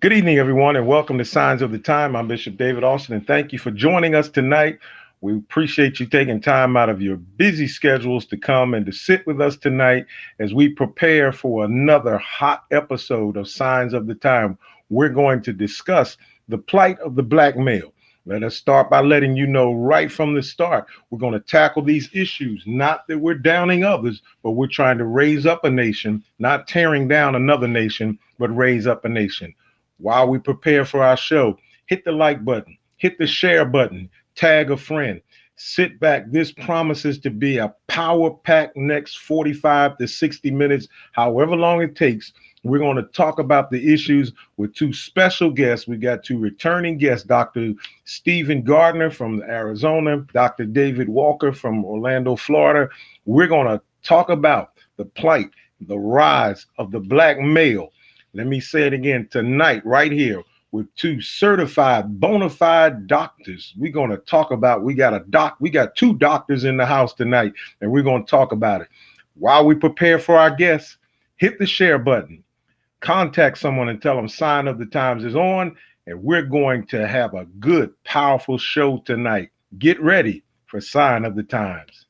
Good evening, everyone, and welcome to Signs of the Time. I'm Bishop David Austin, and thank you for joining us tonight. We appreciate you taking time out of your busy schedules to come and to sit with us tonight as we prepare for another hot episode of Signs of the Time. We're going to discuss the plight of the black male. Let us start by letting you know right from the start, we're going to tackle these issues. Not that we're downing others, but we're trying to raise up a nation, not tearing down another nation, but raise up a nation. While we prepare for our show, hit the like button, hit the share button, tag a friend. Sit back. This promises to be a power packed next 45 to 60 minutes, however long it takes. We're going to talk about the issues with two special guests. We got two returning guests, Dr. Stephen Gardner from Arizona, Dr. David Walker from Orlando, Florida. We're going to talk about the plight, the rise of the black male. Let me say it again tonight, right here, with two certified, bona fide doctors. We're going to talk about. We got two doctors in the house tonight, and we're going to talk about it. While we prepare for our guests, hit the share button, contact someone, and tell them Sign of the Times is on, and we're going to have a good, powerful show tonight. Get ready for Sign of the Times.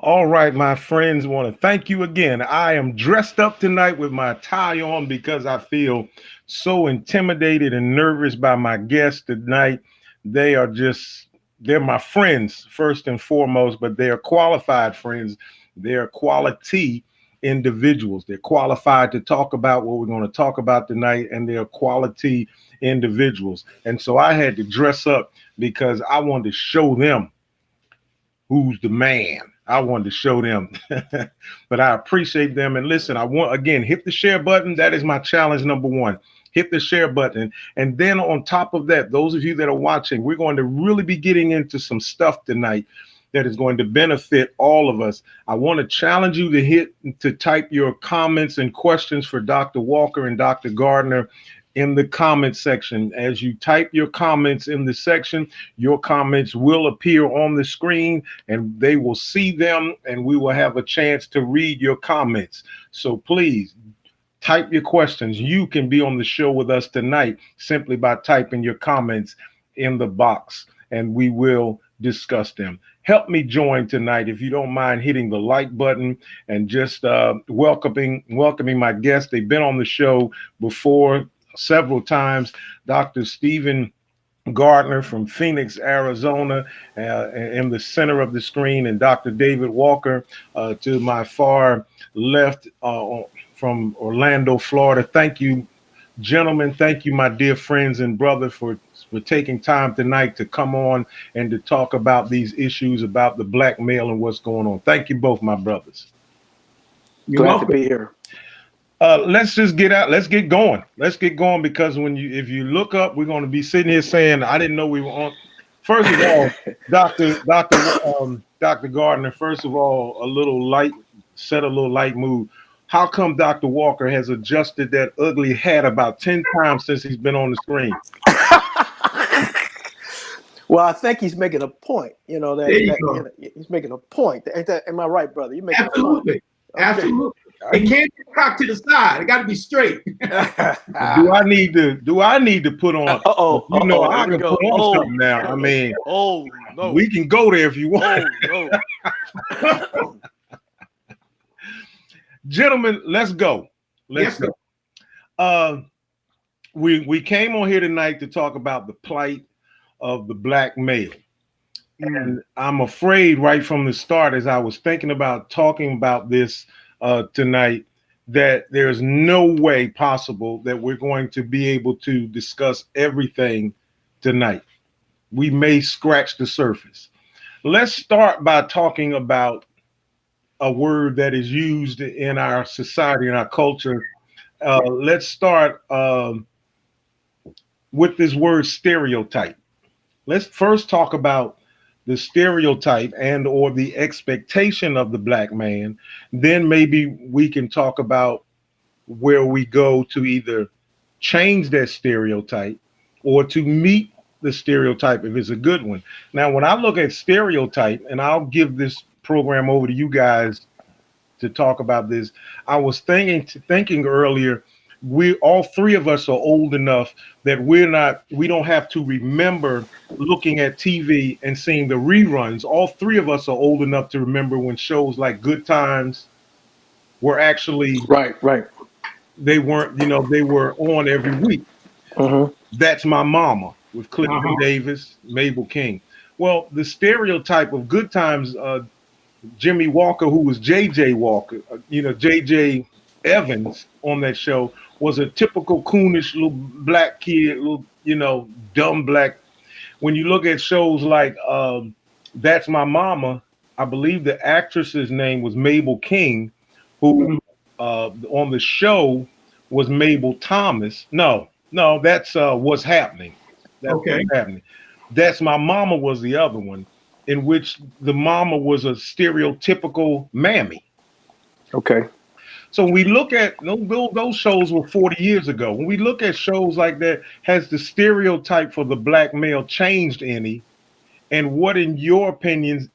All right, my friends, want to thank you again. I am dressed up tonight with my tie on because I feel so intimidated and nervous by my guests tonight. They are just, they're my friends first and foremost, but they are qualified friends. They're quality individuals. They're qualified to talk about what we're going to talk about tonight, and they're quality individuals. And so I had to dress up because I wanted to show them who's the man. I wanted to show them, but I appreciate them. And listen, I want again hit the share button. That is my challenge number one. Hit the share button, and then on top of that, those of you that are watching, we're going to really be getting into some stuff tonight that is going to benefit all of us. I want to challenge you to type your comments and questions for Dr. Walker and Dr. Gardner in the comment section. As you type your comments in the section, your comments will appear on the screen and they will see them, and we will have a chance to read your comments. So please type your questions. You can be on the show with us tonight simply by typing your comments in the box, and we will discuss them. Help me join tonight, if you don't mind hitting the like button and just welcoming my guests. They've been on the show before several times. Dr. Stephen Gardner from Phoenix, Arizona, in the center of the screen, and Dr. David Walker to my far left from Orlando, Florida. Thank you, gentlemen. Thank you, my dear friends and brothers, for taking time tonight to come on and to talk about these issues about the black male and what's going on. Thank you both, my brothers. You're Glad to welcome. be here. Let's just get out. Let's get going. Let's get going, because if you look up, we're going to be sitting here saying, I didn't know we were on. First of all, Dr. Gardner, first of all, set a little light mood. how come Dr. Walker has adjusted that ugly hat about 10 times since he's been on the screen? Well, I think he's making a point. You know There you go. you know, he's making a point. Am I right, brother? You're making Absolutely. a point. Okay. Absolutely. It can't be cocked to the side. It got to be straight. Do I need to put on? You know, I can put on something now. I mean, no. we can go there if you want. No. Gentlemen, let's go. Let's go. We came on here tonight to talk about the plight of the black male. And I'm afraid right from the start, as I was thinking about talking about this tonight, that there's no way possible that we're going to be able to discuss everything tonight. We may scratch the surface. Let's start by talking about a word that is used in our society, in our culture. Let's start with this word stereotype. Let's first talk about the stereotype and or the expectation of the black man. Then maybe we can talk about where we go to either change that stereotype or to meet the stereotype if it's a good one. Now, when I look at stereotype, and I'll give this program over to you guys to talk about this, I was thinking earlier, we all three of us are old enough that we don't have to remember looking at TV and seeing the reruns. All three of us are old enough to remember when shows like Good Times were actually Right. they weren't, they were on every week. That's My Mama with Clifton Davis, Mabel King. Well, the stereotype of Good Times, Jimmy Walker, who was JJ Walker, JJ Evans on that show, was a typical coonish little black kid, little, dumb black. When you look at shows like That's My Mama, I believe the actress's name was Mabel King, who on the show was Mabel Thomas. No, that's What's Happening. That's What's Happening. That's My Mama was the other one, in which the mama was a stereotypical mammy. Okay. So we look at those shows were 40 years ago. When we look at shows like that, has the stereotype for the black male changed any? And what, in your opinions,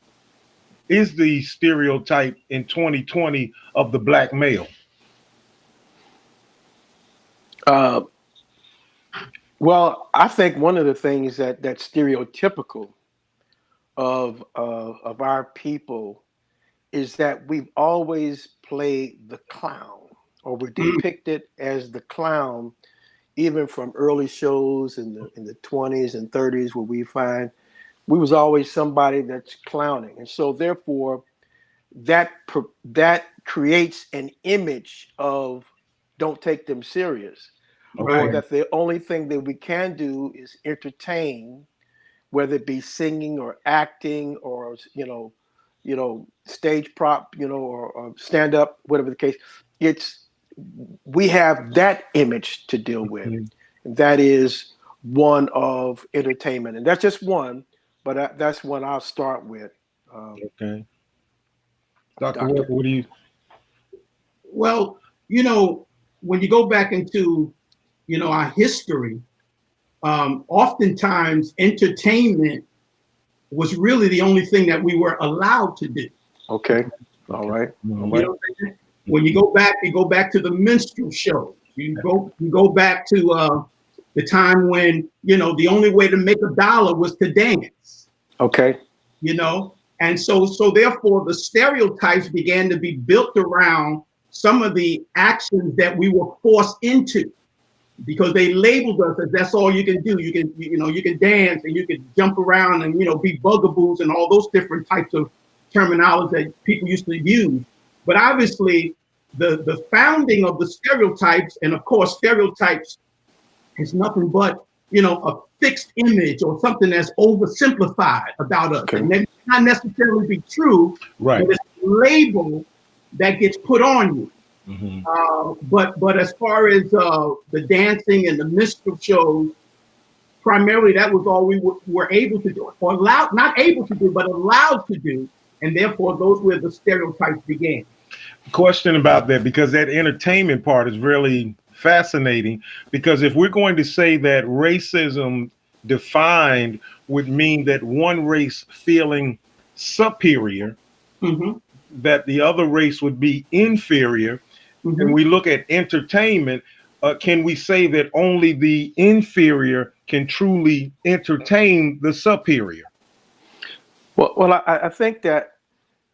is the stereotype in 2020 of the black male? Well, I think one of the things that's stereotypical of our people is that we've always played the clown, or we're depicted as the clown, even from early shows in the 20s and 30s, where we was always somebody that's clowning, and so therefore that creates an image of don't take them serious, or that the only thing that we can do is entertain, whether it be singing or acting or stage prop, or stand up, whatever the case. We have that image to deal with, and that is one of entertainment, and that's just one, but that's one I'll start with. Okay, Dr. Walker, what do you? Well, when you go back into our history, oftentimes entertainment was really the only thing that we were allowed to do. Okay. All right. When you go back to the minstrel shows. You go back to the time when the only way to make $1 was to dance. Okay. And so therefore the stereotypes began to be built around some of the actions that we were forced into, because they labeled us as that's all you can do. You can dance and you can jump around and be bugaboos and all those different types of terminology that people used to use. But obviously the founding of the stereotypes, and of course stereotypes is nothing but a fixed image or something that's oversimplified about us. Okay. And that may not necessarily be true, right? But it's a label that gets put on you. But as far as the dancing and the minstrel shows, primarily that was all we were able to do, or not able to do, but allowed to do, and therefore those were the stereotypes began. Question about that, because that entertainment part is really fascinating. Because if we're going to say that racism defined would mean that one race feeling superior, Mm-hmm. that the other race would be inferior, and Mm-hmm. we look at entertainment, can we say that only the inferior can truly entertain the superior? Well, I think that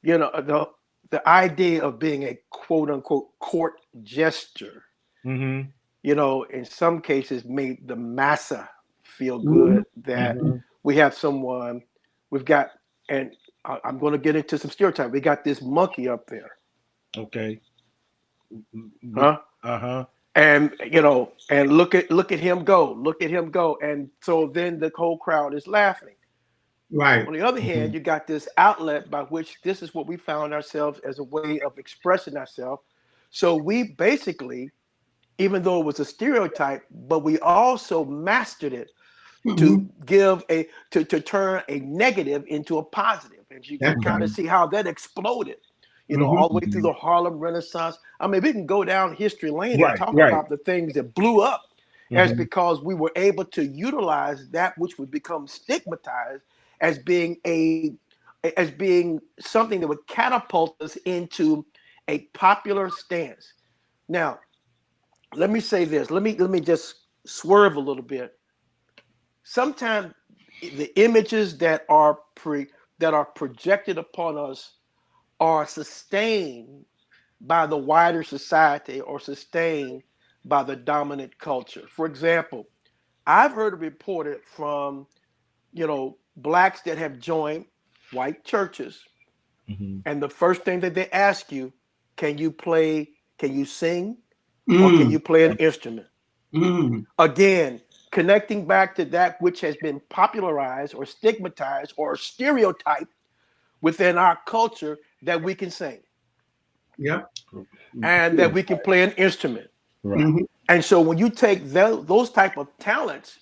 the idea of being a quote unquote court jester, Mm-hmm. in some cases made the massa feel Mm-hmm. good that Mm-hmm. we have someone, we've got, and I'm going to get into some stereotype. We got this monkey up there, Okay. huh? Uh-huh. And and look at him go, look at him go, and so then the whole crowd is laughing. Right. On the other Mm-hmm. hand, you got this outlet by which this is what we found ourselves as a way of expressing ourselves. So we basically, even though it was a stereotype, but we also mastered it to Mm-hmm. give to turn a negative into a positive. And you can That's kind right. of see how that exploded, Mm-hmm. all the way through the Harlem Renaissance. I mean, we can go down history lane and Right, talk right. about the things that blew up as Mm-hmm. because we were able to utilize that which would become stigmatized as being as being something that would catapult us into a popular stance. Now, let me say this. Let me just swerve a little bit. Sometimes the images that are projected upon us are sustained by the wider society or sustained by the dominant culture. For example, I've heard it reported from blacks that have joined white churches, Mm-hmm. and the first thing that they ask you, can you sing, or can Mm. you play an instrument? Mm. Again, connecting back to that which has been popularized or stigmatized or stereotyped within our culture, that we can sing Yep. and that we can play an instrument. Right. Mm-hmm. And so when you take those type of talents,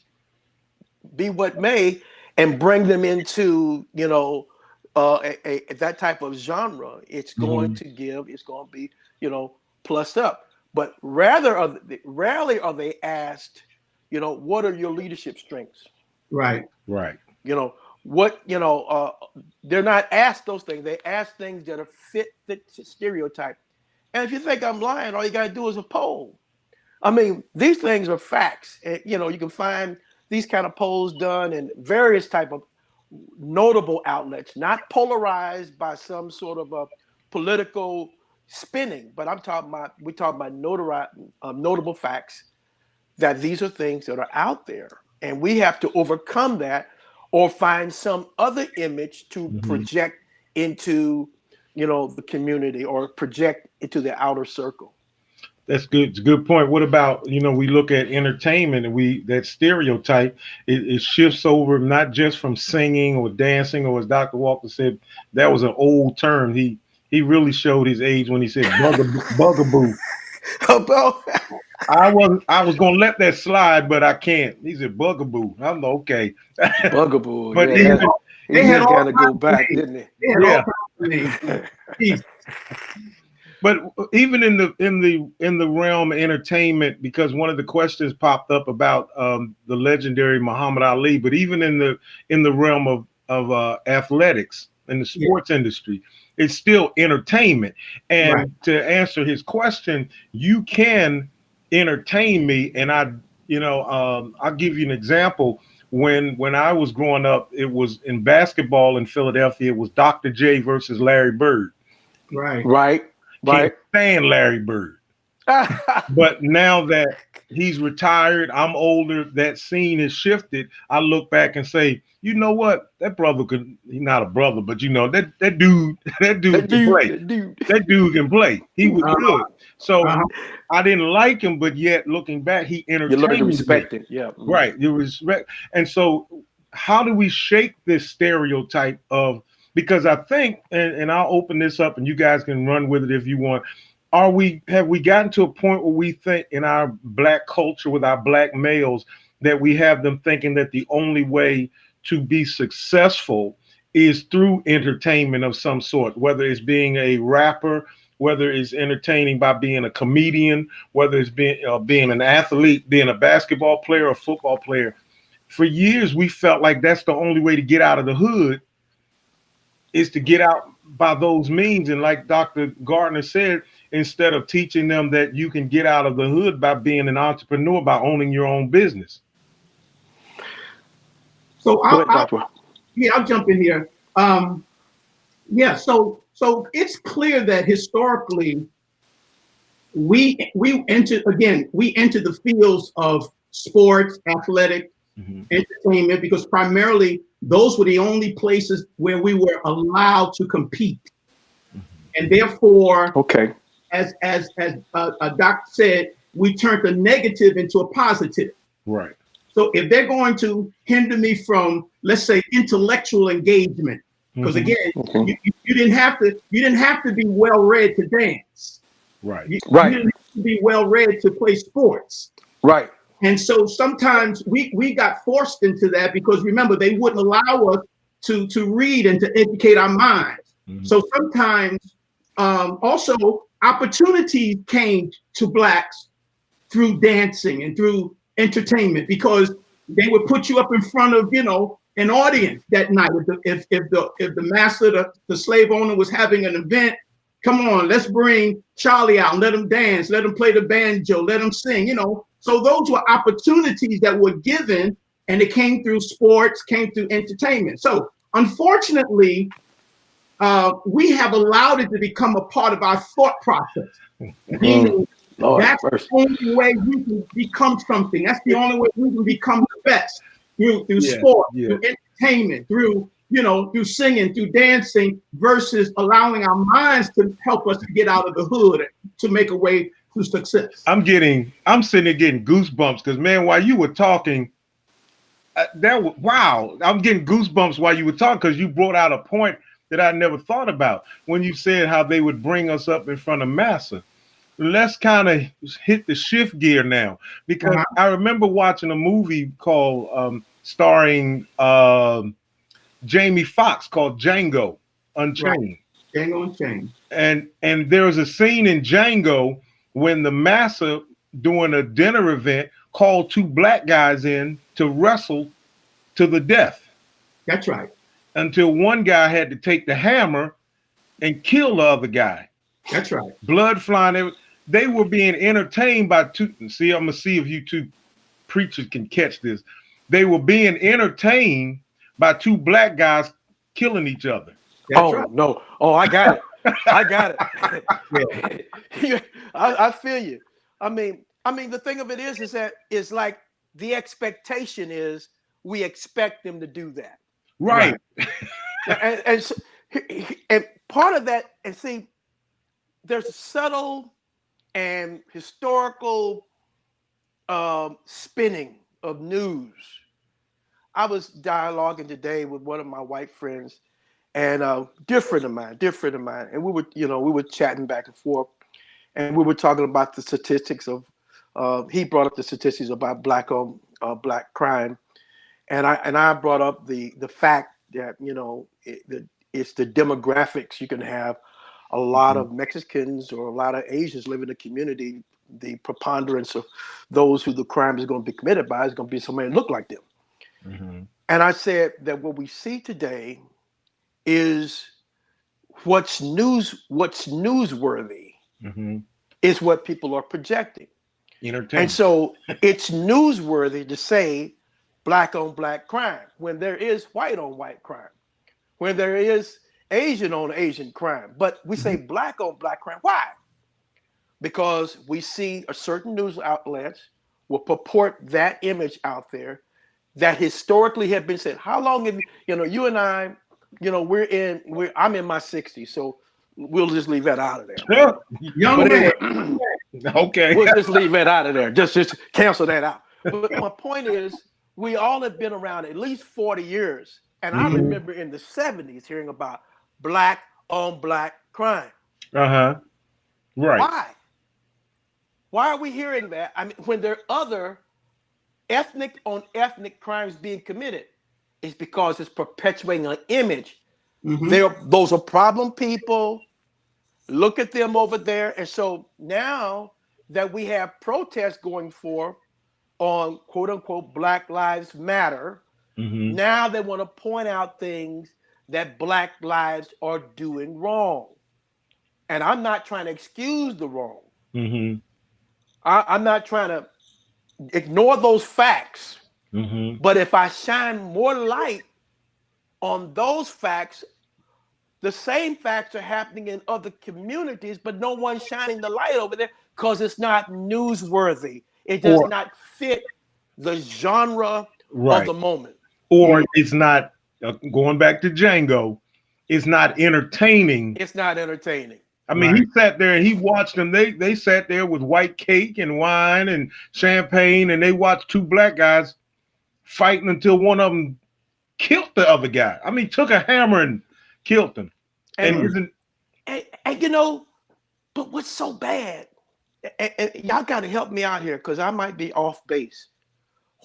be what may, and bring them into that type of genre, Mm-hmm. it's going to be plussed up. But rarely are they asked, what are your leadership strengths? Right. Right. You know what? They're not asked those things. They ask things that are fit the stereotype. And if you think I'm lying, all you got to do is a poll. I mean, these things are facts. And, you can find these kind of polls done in various type of notable outlets, not polarized by some sort of a political spinning. But we talking about notable facts, that these are things that are out there, and we have to overcome that or find some other image to Mm-hmm. project into the community or project into the outer circle. That's good. It's a good point. What about, we look at entertainment, and that stereotype, it shifts over not just from singing or dancing, or as Dr. Walker said, that was an old term. He really showed his age when he said bugaboo. About I was gonna let that slide, but I can't. He said bugaboo. I'm okay. bugaboo, But yeah, They had that even, all, he they had did all kind of go kinds of back, names. didn't They had all yeah. kinds of names. he? Jeez. But even in the realm of entertainment, because one of the questions popped up about the legendary Muhammad Ali, but even in the realm of athletics in the Yeah. sports industry, it's still entertainment. Right. And to answer his question, you can entertain me, and I'll give you an example. When I was growing up, it was in basketball in Philadelphia. It was Dr. J versus Larry Bird. Right. Right, Can't right. stand Larry Bird. But now that he's retired, I'm older, that scene has shifted. I look back and say, you know what? That brother could, he's not a brother, but that dude, that dude that can dude, play. that dude. That dude can play. He was Uh, good. So uh, I didn't like him, but yet looking back, he You learn to entertained me. respect it. Yeah. Mhm. Right. You respect. And so how do we shake this stereotype of, because I think, and I'll open this up and you guys can run with it if you want. Have we gotten to a point where we think in our black culture with our black males that we have them thinking that the only way to be successful is through entertainment of some sort, whether it's being a rapper, whether it's entertaining by being a comedian, whether it's being an athlete, being a basketball player or football player. For years, we felt like that's the only way to get out of the hood is to get out by those means. And like Dr. Gardner said, instead of teaching them that you can get out of the hood by being an entrepreneur, by owning your own business. So Go ahead, Dr. I'll jump in here. Yeah, so it's clear that historically we entered the fields of sports, athletic, entertainment, because primarily those were the only places where we were allowed to compete, and therefore, as Doc said, we turned the negative into a positive. Right. So if they're going to hinder me from, let's say, intellectual engagement, because again, you didn't have to be well read to dance. Right. You didn't have to be well read to play sports. Right. And so sometimes we got forced into that because remember, they wouldn't allow us to read and to educate our minds. So sometimes also opportunities came to blacks through dancing and through entertainment, because they would put you up in front of, an audience that night. If the master, the slave owner, was having an event, come on, let's bring Charlie out and let him dance, let him play the banjo, let him sing, So those were opportunities that were given, and it came through sports, came through entertainment. So unfortunately, we have allowed it to become a part of our thought process. Meaning, that's the only way we can become something. That's the only way we can become the best, through sport, through entertainment, through singing, through dancing, versus allowing our minds to help us to get out of the hood, to make a way to success. I'm sitting there getting goosebumps because, man, while you were talking, wow, I'm getting goosebumps while you were talking, because you brought out a point that I never thought about when you said how they would bring us up in front of massa. Let's kind of hit the shift gear now, because I remember watching a movie called starring Jamie Foxx called Django Unchained. Right. Django Unchained. And there was a scene in Django when the massa, doing a dinner event, called two black guys in to wrestle to the death. That's right. Until one guy had to take the hammer and kill the other guy. That's right. Blood flying. They were being entertained by two. See, I'm gonna see if you two preachers can catch this. They were being entertained by two black guys killing each other. That's right. No. Oh, I got it. I got it. I feel you. I mean, the thing of it is that it's like the expectation is we expect them to do that. Right. and part of that, and see, there's a subtle and historical spinning of news. I was dialoguing today with one of my white friends, and dear friend of mine, and we were chatting back and forth, and we were talking about the statistics of. He brought up the statistics about black on black crime, and I brought up the fact that it's the demographics. You can have a lot of Mexicans or a lot of Asians live in the community. The preponderance of those who the crime is going to be committed by is going to be somebody that look like them. And I said that what we see today is what's newsworthy is what people are projecting. And so it's newsworthy to say black on black crime when there is white on white crime, when there is Asian on Asian crime. But we say black on black crime. Why? Because we see a certain news outlets will purport that image out there that historically have been said. How long have you and I, I'm in my 60s, so we'll just leave that out of there. Young man. Okay. We'll just leave that out of there. Just cancel that out. But my point is, we all have been around at least 40 years. And I remember in the 70s hearing about black on black crime. Right. Why? Why are we hearing that? I mean, when there are other ethnic on ethnic crimes being committed, it's because it's perpetuating an image. Those are problem people. Look at them over there. And so now that we have protests going forth on quote unquote Black Lives Matter, now they want to point out things that Black lives are doing wrong. And I'm not trying to excuse the wrong. I'm not trying to ignore those facts. But if I shine more light on those facts, the same facts are happening in other communities, but no one's shining the light over there because it's not newsworthy. It does not fit the genre of the moment. Or it's not, going back to Django, it's not entertaining. It's not entertaining. I mean, he sat there and he watched them. They sat there with white cake and wine and champagne, and they watched two black guys fighting until one of them killed the other guy. I mean, took a hammer and killed him. And you know, but what's so bad? And y'all got to help me out here because I might be off base.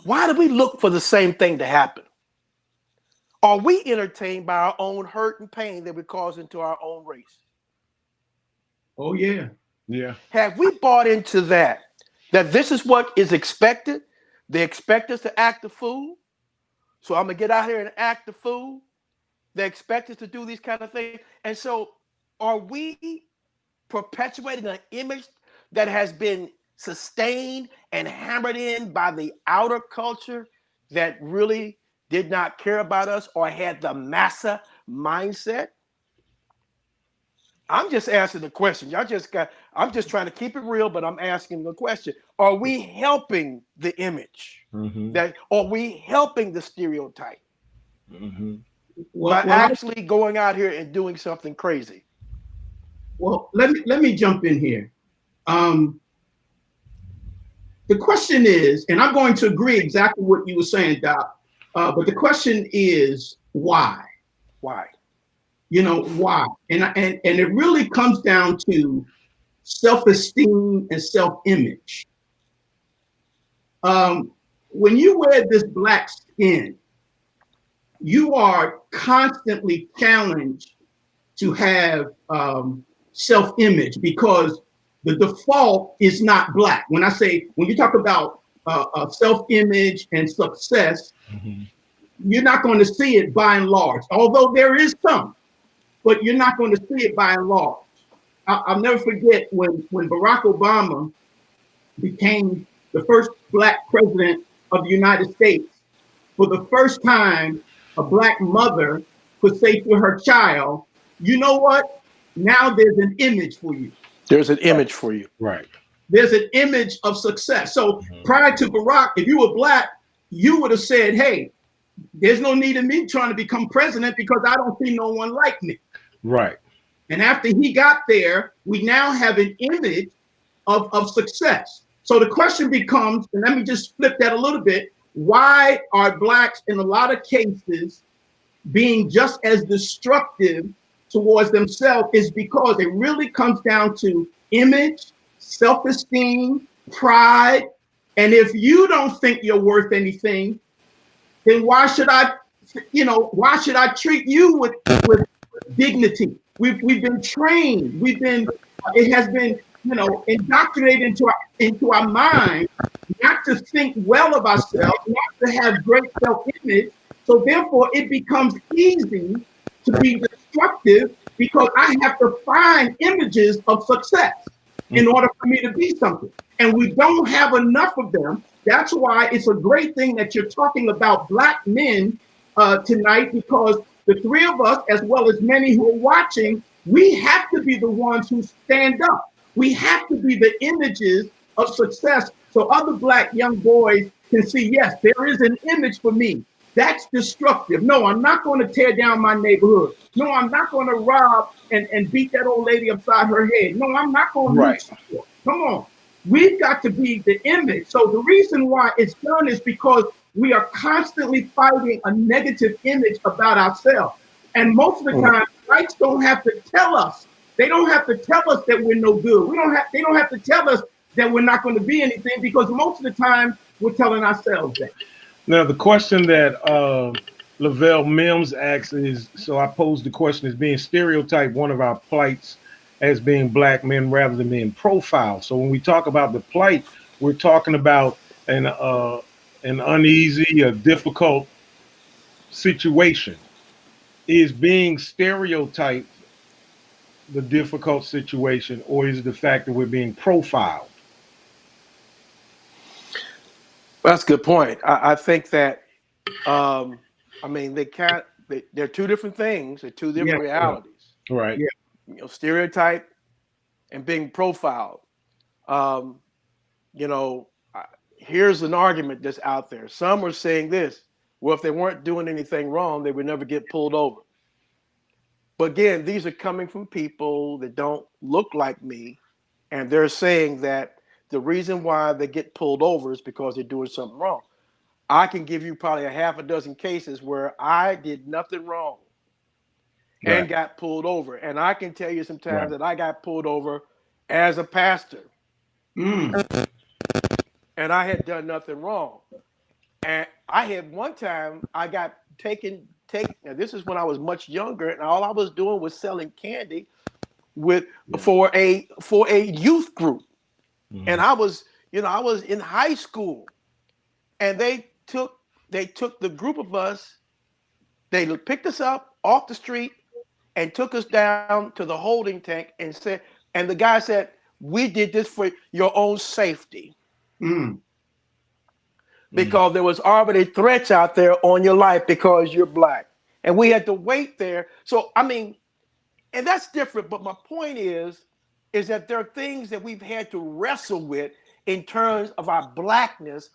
Why do we look for the same thing to happen? Are we entertained by our own hurt and pain that we cause into our own race? Oh, yeah. Yeah. Have we bought into that this is what is expected? They expect us to act a fool. So I'm going to get out here and act a fool. They expect us to do these kind of things. And so are we perpetuating an image that has been sustained and hammered in by the outer culture that really did not care about us or had the massa mindset? I'm just asking the question. I'm just trying to keep it real, but I'm asking the question. Are we helping the image? Are we helping the stereotype? By actually going out here and doing something crazy? Well, let me jump in here. The question is, and I'm going to agree exactly what you were saying, Doc, but the question is why? Why? You know, why? And it really comes down to self-esteem and self-image. When you wear this black skin, you are constantly challenged to have self-image because the default is not black. When you talk about self-image and success, you're not going to see it by and large, although there is some, but you're not going to see it by and large. I'll never forget when Barack Obama became the first black president of the United States. For the first time, a black mother could say to her child, you know what? Now there's an image for you. There's an image for you. Right. There's an image of success. So prior to Barack, if you were black, you would have said, hey, there's no need in me trying to become president because I don't see no one like me. Right. And after he got there, we now have an image of success. So the question becomes, and let me just flip that a little bit, why are blacks in a lot of cases being just as destructive towards themselves is because it really comes down to image, self-esteem, pride. And if you don't think you're worth anything, then why should I treat you with dignity? We've been trained. It has been, indoctrinated into our mind not to think well of ourselves, not to have great self-image. So therefore it becomes easy to be destructive because I have to find images of success in order for me to be something. And we don't have enough of them. That's why it's a great thing that you're talking about black men tonight, because the three of us, as well as many who are watching, we have to be the ones who stand up. We have to be the images of success so other black young boys can see, yes, there is an image for me. That's destructive. No, I'm not going to tear down my neighborhood. No, I'm not going to rob and beat that old lady upside her head. No, I'm not going to. Come on. We've got to be the image. So the reason why it's done is because we are constantly fighting a negative image about ourselves. And most of the time, whites don't have to tell us. They don't have to tell us that we're no good. They don't have to tell us that we're not going to be anything, because most of the time we're telling ourselves that. Now, the question that Lavelle Mims asks is, so I posed the question, is being stereotyped one of our plights as being black men rather than being profiled. So when we talk about the plight, we're talking about an uneasy, a difficult situation. Is being stereotyped the difficult situation, or is it the fact that we're being profiled? That's a good point. I think that um, I mean they're two different things. They're two Yeah, different Right. realities. Right. yeah. Stereotype and being profiled. Um, you know, here's an argument that's out there. Some are saying this. Well, if they weren't doing anything wrong, they would never get pulled over. But again, these are coming from people that don't look like me, and they're saying that the reason why they get pulled over is because they're doing something wrong. I can give you probably a half a dozen cases where I did nothing wrong Right. and got pulled over. And I can tell you sometimes Right. that I got pulled over as a pastor Mm, and I had done nothing wrong. And I had one time I got now this is when I was much younger and all I was doing was selling candy with Yeah. for a youth group. And Mhm. I was in high school and they took the group of us, they picked us up off the street and took us down to the holding tank and the guy said, "We did this for your own safety." mm, Mhm. Because there was already threats out there on your life because you're black. And we had to wait there. So I mean, and that's different, but my point is that there are things that we've had to wrestle with in terms of our blackness.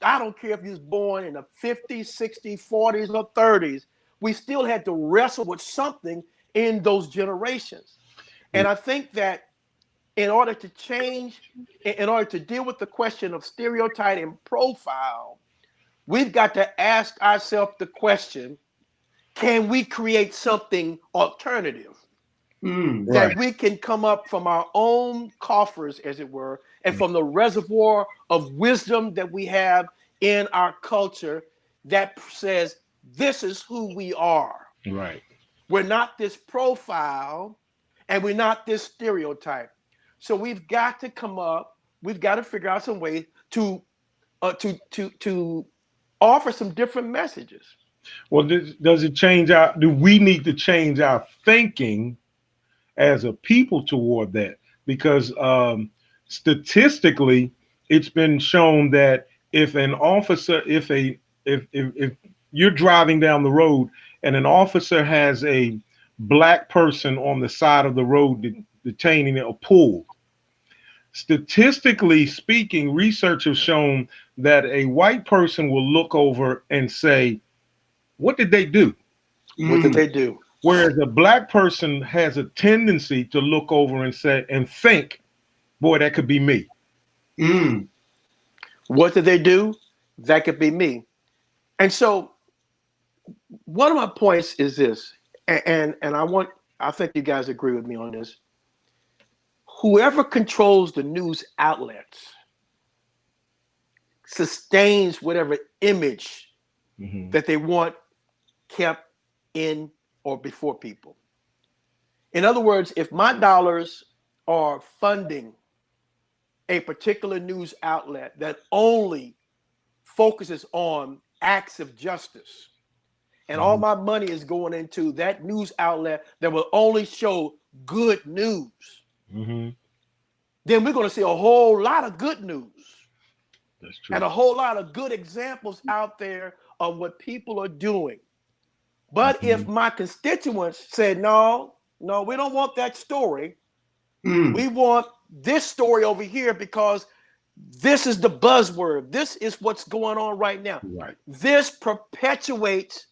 I don't care if you was born in the 50s, 60s, 40s, or 30s. We still had to wrestle with something in those generations. And I think that in order to change, in order to deal with the question of stereotype and profile, we've got to ask ourselves the question, can we create something alternative mm, Right. that we can come up from our own coffers, as it were, and from the reservoir of wisdom that we have in our culture that says, this is who we are. Right. We're not this profile and we're not this stereotype. So we've got to figure out some way to offer some different messages. Well, does it change our? Do we need to change our thinking as a people toward that? Because statistically, it's been shown that if an officer, if you're driving down the road and an officer has a black person on the side of the road detaining or pulled, statistically speaking, research has shown that a white person will look over and say, "What did they do?" What did mm, they do? Whereas a black person has a tendency to look over and say and think, "Boy, that could be me." mm. What did they do? That could be me. And so one of my points is this, and I think you guys agree with me on this. Whoever controls the news outlets sustains whatever image Mm-hmm. that they want kept in or before people. In other words, if my dollars are funding a particular news outlet that only focuses on acts of justice, and all Mm-hmm. my money is going into that news outlet that will only show good news, Mm-hmm. then we're going to see a whole lot of good news That's and true. a whole lot of good examples out there of what people are doing. But Mm-hmm. if my constituents said, no, no, we don't want that story, Mm, we want this story over here because this is the buzzword. This is what's going on right now. Right. This perpetuates,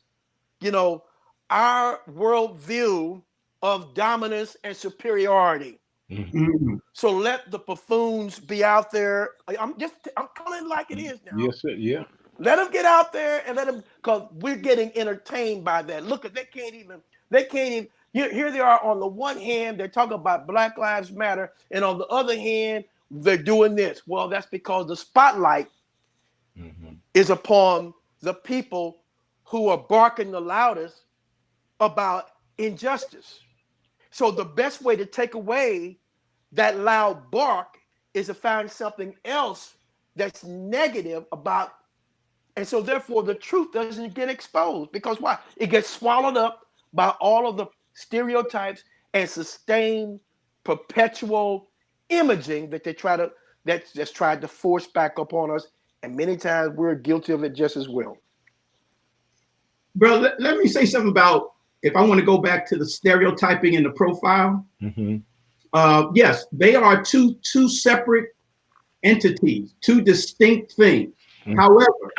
you know, our worldview of dominance and superiority. Mm-hmm. mm, So let the buffoons be out there. I'm calling it like it is now. Yes, sir. Yeah. Let them get out there and let them, because we're getting entertained by that. Look, they can't even, here they are on the one hand, they're talking about Black Lives Matter, and on the other hand, they're doing this. Well, that's because the spotlight Mm-hmm. is upon the people who are barking the loudest about injustice. So the best way to take away that loud bark is to find something else that's negative about, and so therefore the truth doesn't get exposed. Because why? It gets swallowed up by all of the stereotypes and sustained perpetual imaging that that's tried to force back upon us, and many times we're guilty of it just as well. Bro, let me say something about, if I want to go back to the stereotyping and the profile. Mm-hmm. Yes, they are two separate entities, two distinct things. Mm-hmm. However,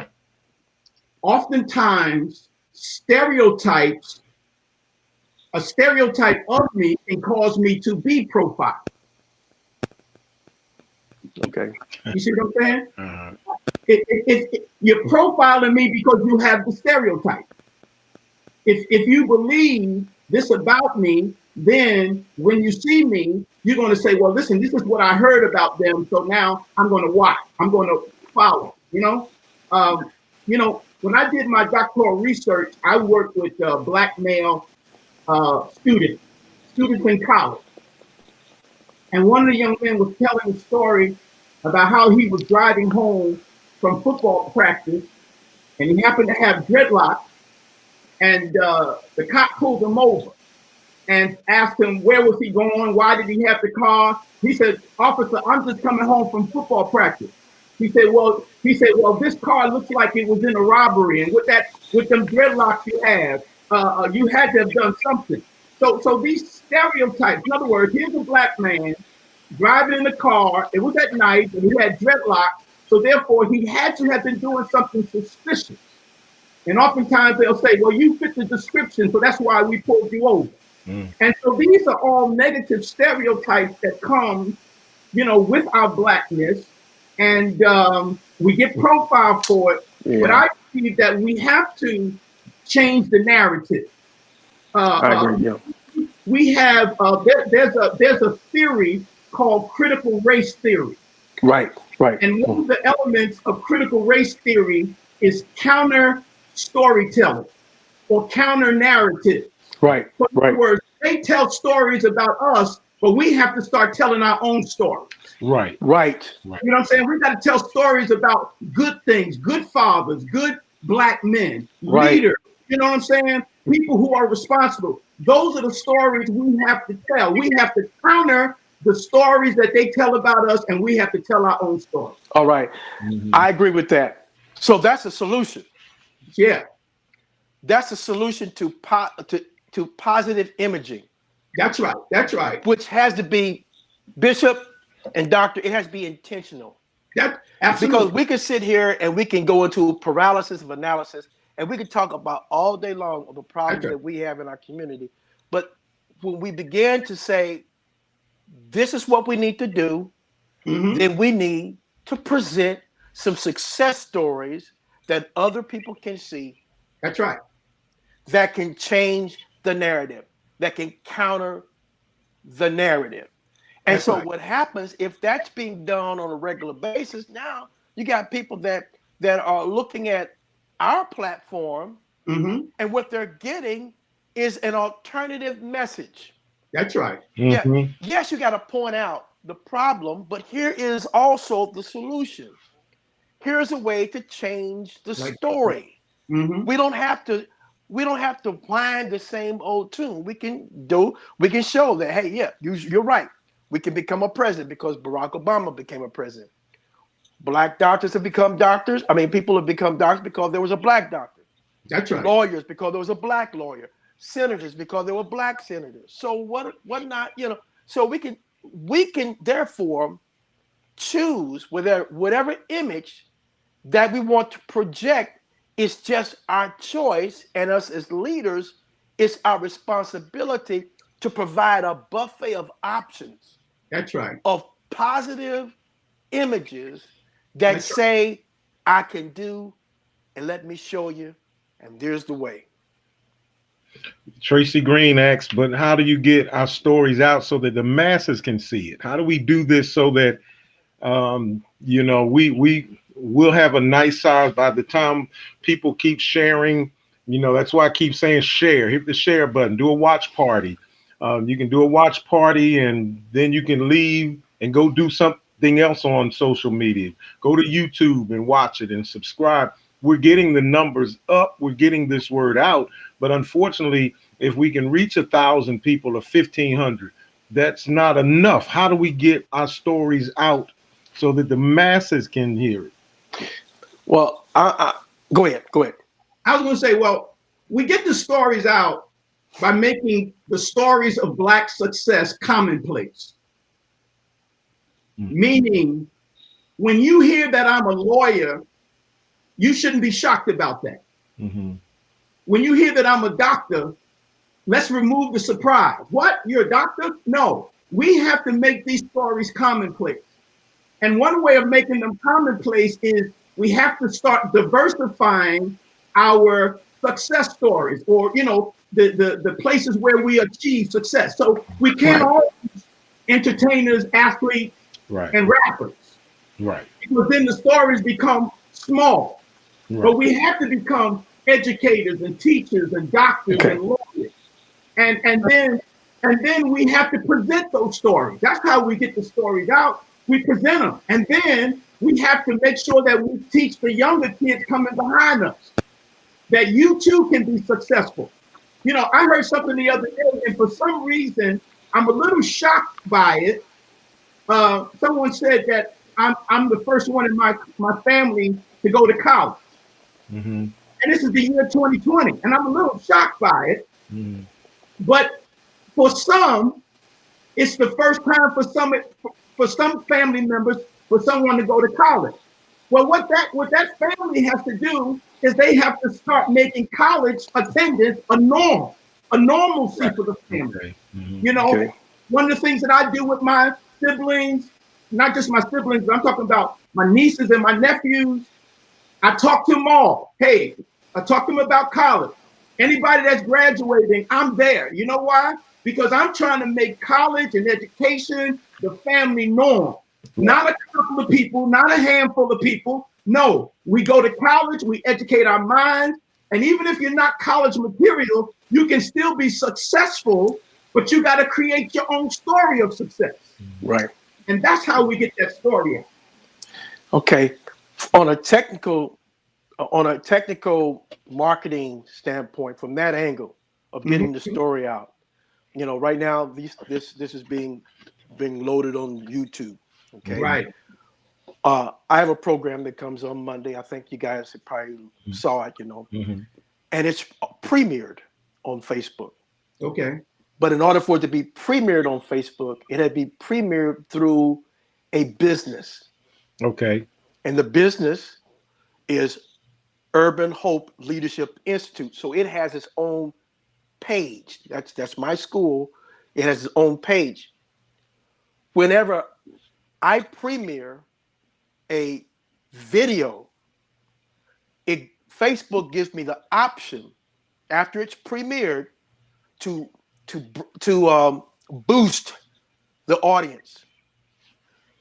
oftentimes a stereotype of me can cause me to be profiled. Okay. You see what I'm saying? Uh-huh. You're profiling me because you have the stereotype. If you believe this about me, then when you see me, you're going to say, well, listen, this is what I heard about them. So now I'm going to watch. I'm going to follow. When I did my doctoral research, I worked with black male students in college. And one of the young men was telling a story about how he was driving home from football practice, and he happened to have dreadlocks. And the cop pulled him over and asked him where was he going, why did he have the car. He said, officer, I'm just coming home from football practice. He said, well, this car looks like it was in a robbery, and with them dreadlocks you have, you had to have done something. So these stereotypes, in other words, here's a black man driving in the car, it was at night, and he had dreadlocks, so therefore he had to have been doing something suspicious. And oftentimes they'll say, well, you fit the description, so that's why we pulled you over. Mm. And so these are all negative stereotypes that come, with our blackness, and we get profiled for it. Yeah. But I believe that we have to change the narrative. I agree, yeah. We have, there's a theory called critical race theory. Right. And one of the elements of critical race theory is counter storytelling or counter narrative. Right. So in other words, they tell stories about us, but we have to start telling our own stories. Right. You know what I'm saying? We got to tell stories about good things, good fathers, good black men, leaders. You know what I'm saying? People who are responsible. Those are the stories we have to tell. We have to counter the stories that they tell about us, and we have to tell our own stories. All right. Mm-hmm. I agree with that. So that's a solution. Yeah. That's a solution to positive imaging. That's right. Which has to be, Bishop and Doctor, it has to be intentional. Absolutely. Because we can sit here and we can go into paralysis of analysis, and we can talk about all day long of the problems that we have in our community. But when we begin to say, this is what we need to do, then we need to present some success stories that other people can see. That's right. That can change the narrative, that can counter the narrative. And so what happens if that's being done on a regular basis, now you got people that are looking at our platform, and what they're getting is an alternative message. That's right. Yeah. Yes, you got to point out the problem, but here is also the solution. Here's a way to change the story. We don't have to whine the same old tune. We can show that, hey, yeah, you're right. We can become a president because Barack Obama became a president. Black doctors have become doctors. I mean, people have become doctors because there was a black doctor. That's right. Lawyers because there was a black lawyer. Senators because there were black senators. So what not, so we can therefore choose whatever image that we want to project. Is just our choice, and us as leaders, it's our responsibility to provide a buffet of options. That's right. Of positive images that say, I can do, and let me show you, and there's the way. Tracy Green asks, but how do you get our stories out so that the masses can see it? How do we do this so that, we'll have a nice size by the time people keep sharing? That's why I keep saying share. Hit the share button. Do a watch party. You can do a watch party, and then you can leave and go do something else on social media. Go to YouTube and watch it and subscribe. We're getting the numbers up. We're getting this word out. But unfortunately, if we can reach 1,000 people or 1,500, that's not enough. How do we get our stories out so that the masses can hear it? Well, go ahead. Go ahead. I was going to say, well, we get the stories out by making the stories of Black success commonplace. Meaning, when you hear that I'm a lawyer, you shouldn't be shocked about that. When you hear that I'm a doctor, let's remove the surprise. What? You're a doctor? No. We have to make these stories commonplace. And one way of making them commonplace is we have to start diversifying our success stories, or the places where we achieve success. So we can't always entertainers, athletes, and rappers. Right. Because then the stories become small. Right. But we have to become educators and teachers and doctors and lawyers. And then we have to present those stories. That's how we get the stories out. We present them. And then we have to make sure that we teach the younger kids coming behind us that you too can be successful. I heard something the other day, and for some reason, I'm a little shocked by it. Someone said that I'm the first one in my family to go to college. And this is the year 2020, and I'm a little shocked by it. But for some, it's the first time for some family members for someone to go to college. Well, what that family has to do is they have to start making college attendance a norm, a normalcy for the family. One of the things that I do with my siblings, not just my siblings, but I'm talking about my nieces and my nephews. I talk to them all. Hey, I talk to them about college. Anybody that's graduating, I'm there. You know why? Because I'm trying to make college and education the family norm. Not a couple of people, not a handful of people. No, we go to college, we educate our minds. And even if you're not college material, you can still be successful, but you got to create your own story of success. Right. And that's how we get that story out. Okay. On a technical marketing standpoint, from that angle of getting the story out, right now this is being loaded on YouTube. Okay. Right. I have a program that comes on Monday. I think you guys probably saw it, and it's premiered on Facebook. Okay. But in order for it to be premiered on Facebook, it had to be premiered through a business. Okay. And the business is Urban Hope Leadership Institute. So it has its own page. That's my school. It has its own page. Whenever I premiere a video, Facebook gives me the option after it's premiered to boost the audience.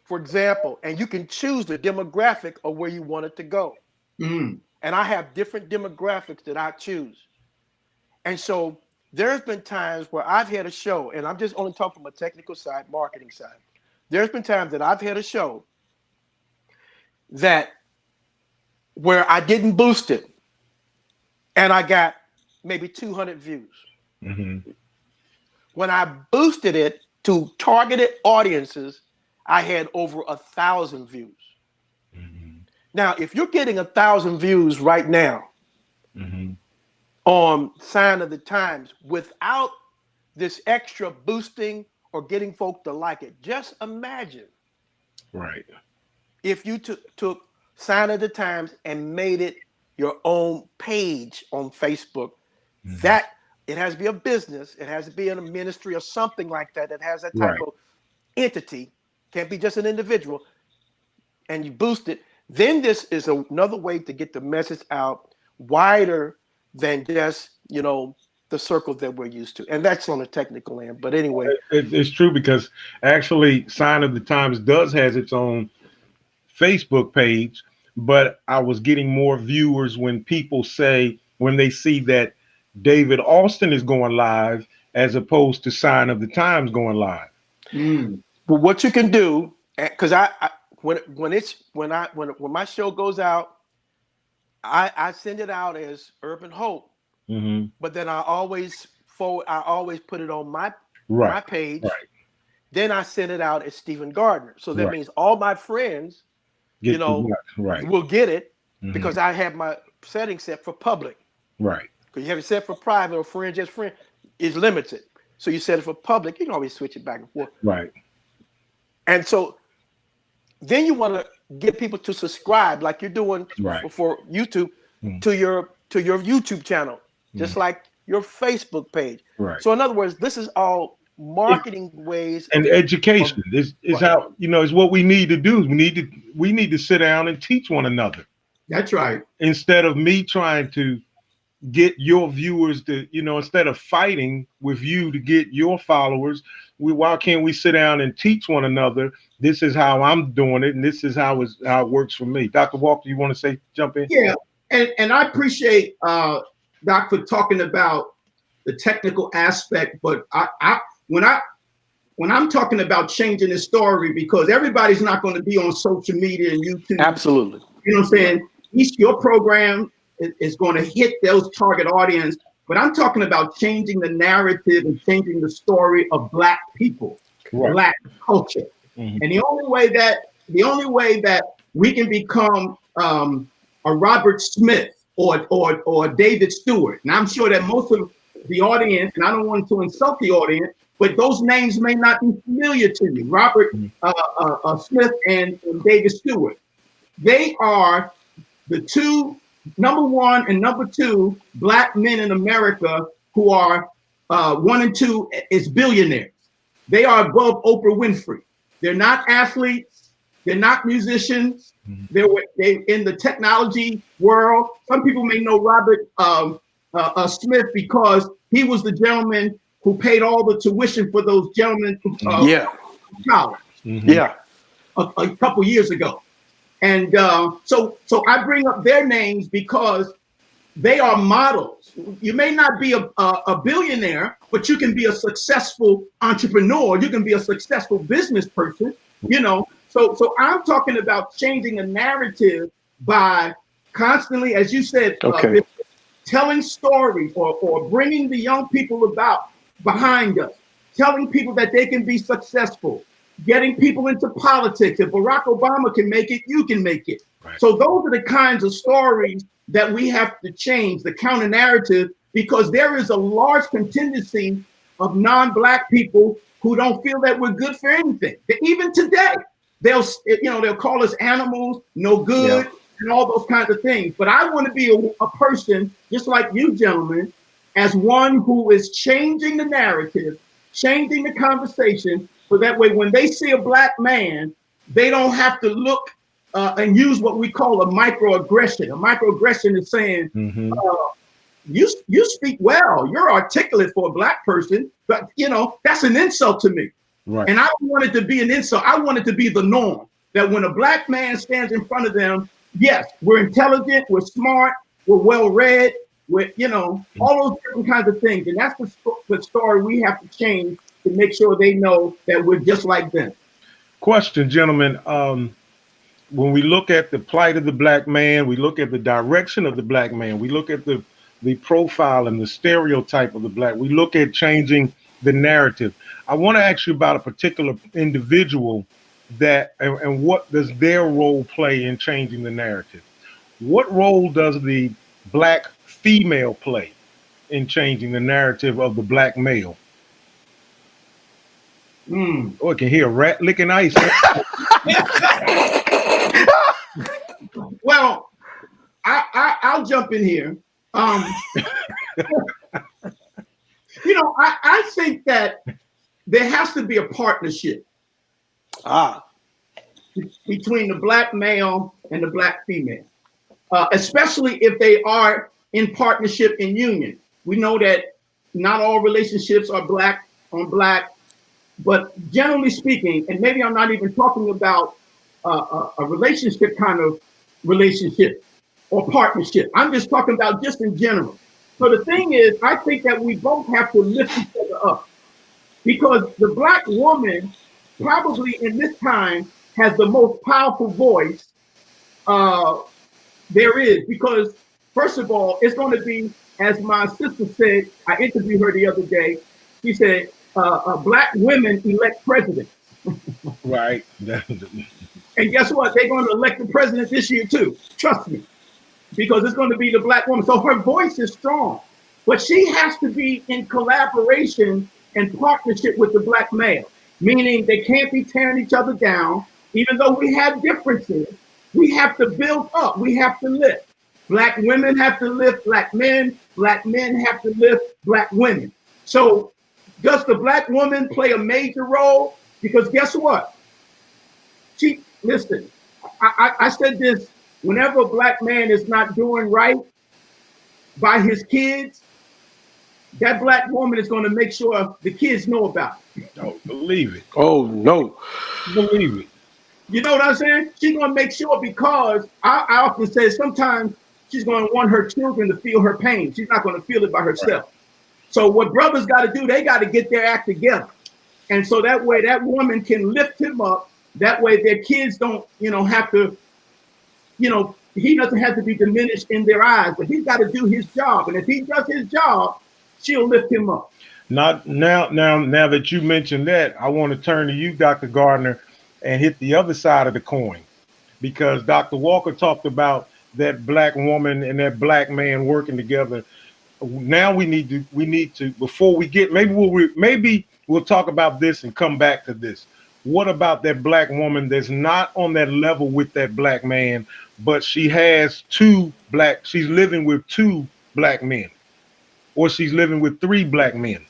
For example, and you can choose the demographic of where you want it to go. And I have different demographics that I choose. And so there's been times where I've had a show, and I'm just only talking from a technical side, marketing side. There's been times that I've had a show that where I didn't boost it, and I got maybe 200 views. When I boosted it to targeted audiences, I had over 1,000 views. Now, if you're getting 1,000 views right now on Sign of the Times without this extra boosting or getting folk to like it, just imagine if you took Sign of the Times and made it your own page on Facebook. That it has to be a business, it has to be in a ministry or something like that that has that type of entity. Can't be just an individual. And you boost it. Then this is another way to get the message out wider than just, the circle that we're used to. And that's on the technical end. But anyway. It's true, because actually Sign of the Times has its own Facebook page, but I was getting more viewers when they see that David Austin is going live as opposed to Sign of the Times going live. But what you can do, because when my show goes out, I send it out as Urban Hope, but then I always put it on my page. Right. Then I send it out as Stephen Gardner. So that means all my friends, will get it because I have my setting set for public. Right. Because you have it set for private or friend, just friend, is limited. So you set it for public. You can always switch it back and forth. Right. And so then you want to get people to subscribe, like you're doing for YouTube, to your YouTube channel, just like your Facebook page. Right. So in other words, this is all marketing ways and education. This is how it's what we need to do. We need to sit down and teach one another. That's right. Instead of me trying to get your viewers to, instead of fighting with you to get your followers, why can't we sit down and teach one another? This is how I'm doing it, and this is how it works for me. Dr. Walker, you want to jump in? Yeah, and I appreciate Doc for talking about the technical aspect, but when I'm talking about changing the story, because everybody's not going to be on social media and YouTube. Absolutely. You know what I'm saying? Your program is going to hit those target audience, but I'm talking about changing the narrative and changing the story of Black people, Black culture. And the only way that we can become a Robert Smith or David Stewart, and I'm sure that most of the audience, and I don't want to insult the audience, but those names may not be familiar to you. Robert Smith and David Stewart. They are the two, number one and number two, Black men in America who are 1 and 2 is billionaires. They are above Oprah Winfrey. They're not athletes. They're not musicians. They in the technology world. Some people may know Robert Smith because he was the gentleman who paid all the tuition for those gentlemen college. A couple years ago. And so I bring up their names because they are models. You may not be a billionaire, but you can be a successful entrepreneur. You can be a successful business person, So I'm talking about changing a narrative by constantly, as you said, telling stories or bringing the young people behind us, telling people that they can be successful, getting people into politics. If Barack Obama can make it, you can make it. Right. So those are the kinds of stories that we have to change, the counter narrative, because there is a large contingency of non-Black people who don't feel that we're good for anything. Even today, they'll call us animals, no good, and all those kinds of things. But I want to be a person just like you gentlemen, as one who is changing the narrative, changing the conversation, so that way when they see a Black man, they don't have to look and use what we call a microaggression. A microaggression is saying, you speak well, you're articulate for a Black person, but that's an insult to me. Right. And I don't want it to be an insult. I want it to be the norm, that when a Black man stands in front of them, yes, we're intelligent, we're smart, we're well-read, we're, all those different kinds of things. And that's the story we have to change to make sure they know that we're just like them. Question, gentlemen. When we look at the plight of the Black man, we look at the direction of the Black man, we look at the profile and the stereotype of the Black, we look at changing the narrative. I want to ask you about a particular individual and what does their role play in changing the narrative? What role does the Black female play in changing the narrative of the Black male? Oh, I can hear a rat licking ice. Well, I'll jump in here. I think that there has to be a partnership between the Black male and the Black female, especially if they are in partnership in union. We know that not all relationships are Black on Black, but generally speaking, and maybe I'm not even talking about a relationship kind of relationship or partnership. I'm just talking about just in general. So the thing is, I think that we both have to lift each other up because the black woman probably in this time has the most powerful voice uh, there is. Because first of all, it's going to be, as my sister said, I interviewed her the other day. She said, "Black women elect presidents." Right. And guess what? They're going to elect the president this year too. Trust me, because it's going to be the black woman. So her voice is strong, but she has to be in collaboration and partnership with the black male, meaning they can't be tearing each other down. Even though we have differences, we have to build up. We have to lift. Black women have to lift black men. Black men have to lift black women. So does the black woman play a major role? Because guess what? She listen. I said this. Whenever a black man is not doing right by his kids, that black woman is going to make sure the kids know about it. Oh, believe it. Oh no. Believe it. You know what I'm saying? She's going to make sure because I often say sometimes she's going to want her children to feel her pain. She's not going to feel it by herself. Right. So what brothers got to do, they got to get their act together. And so that way that woman can lift him up. That way their kids don't, have to, he doesn't have to be diminished in their eyes, but he's got to do his job. And if he does his job, she'll lift him up. Now that you mentioned that, I want to turn to you, Dr. Gardner, and hit the other side of the coin, because Dr. Walker talked about that black woman and that black man working together. Now we need to before we get, maybe we'll talk about this and come back to this. What about that black woman that's not on that level with that black man, but she's living with two black men, or she's living with three black men?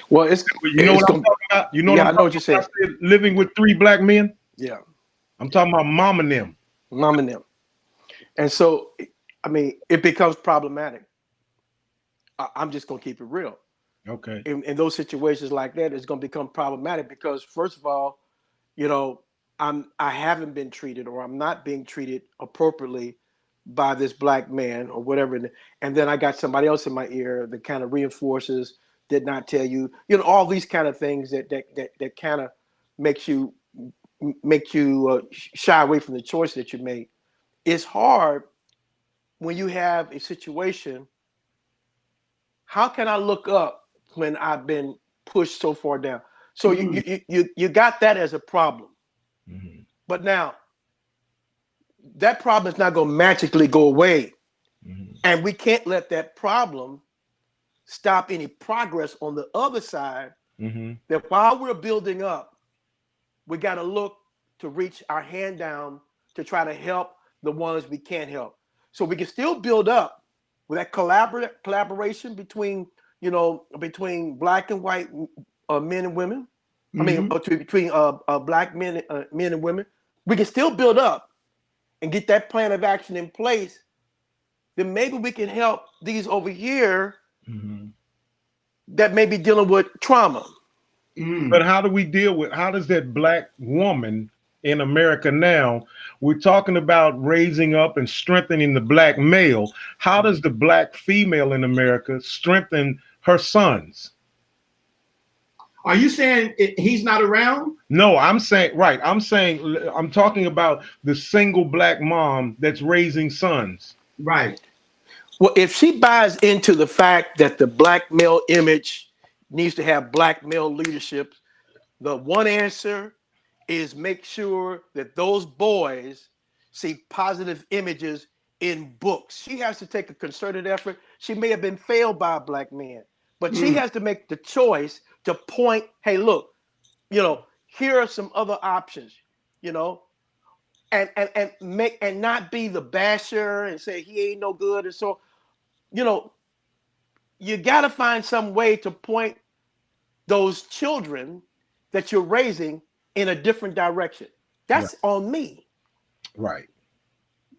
Well, what I'm talking about? You know what I'm talking about? I know what you're saying. Living with three black men? Yeah. I'm talking about mom and them. Mom and them. And so, I mean, it becomes problematic. I'm just going to keep it real. Okay. In those situations like that, it's going to become problematic because, first of all, I haven't been treated, or I'm not being treated appropriately by this black man or whatever. And then I got somebody else in my ear that kind of reinforces, did not tell you, all these kind of things that kind of make you shy away from the choice that you made. It's hard when you have a situation. How can I look up when I've been pushed so far down? So you got that as a problem. Mm-hmm. But now that problem is not going to magically go away. Mm-hmm. And we can't let that problem stop any progress on the other side. Mm-hmm. That while we're building up, we got to look to reach our hand down to try to help the ones we can't help. So we can still build up with that collaboration between black and white men and women. Mm-hmm. I mean, between black men and women. We can still build up and get that plan of action in place. Then maybe we can help these over here mm-hmm. that may be dealing with trauma. Mm. But how does that black woman in America now, we're talking about raising up and strengthening the black male. How does the black female in America strengthen her sons? Are you saying he's not around? No, I'm talking about the single black mom that's raising sons. Right. Well, if she buys into the fact that the black male image needs to have black male leadership, the one answer is make sure that those boys see positive images in books. She has to take a concerted effort. She may have been failed by a black man, but she has to make the choice to point, hey, look, here are some other options, and not be the basher and say he ain't no good. And so, you got to find some way to point those children that you're raising in a different direction. That's right. On me. Right.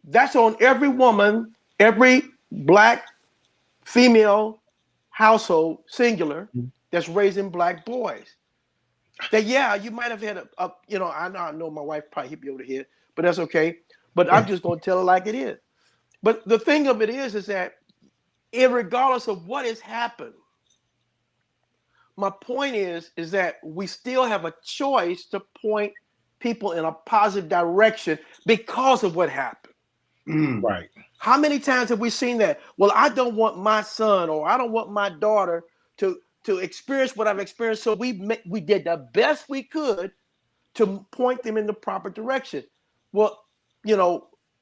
That's on every woman, every black female household, singular, that's raising black boys. That, you might have had I know my wife probably hit me over the head, but that's okay. But I'm just going to tell her like it is. But the thing of it is that irregardless of what has happened, my point is that we still have a choice to point people in a positive direction because of what happened. Right. How many times have we seen that? Well, I don't want my son or I don't want my daughter to experience what I've experienced. So we did the best we could to point them in the proper direction. Well,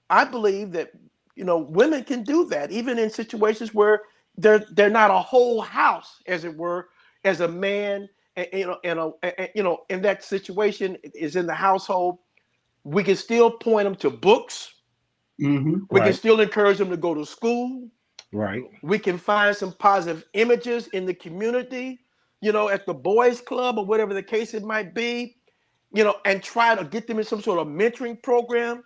I believe that women can do that even in situations where they're not a whole house, as it were, as a man. And, in that situation is in the household. We can still point them to books. We can still encourage them to go to school. Right. We can find some positive images in the community, at the boys' club or whatever the case it might be, and try to get them in some sort of mentoring program.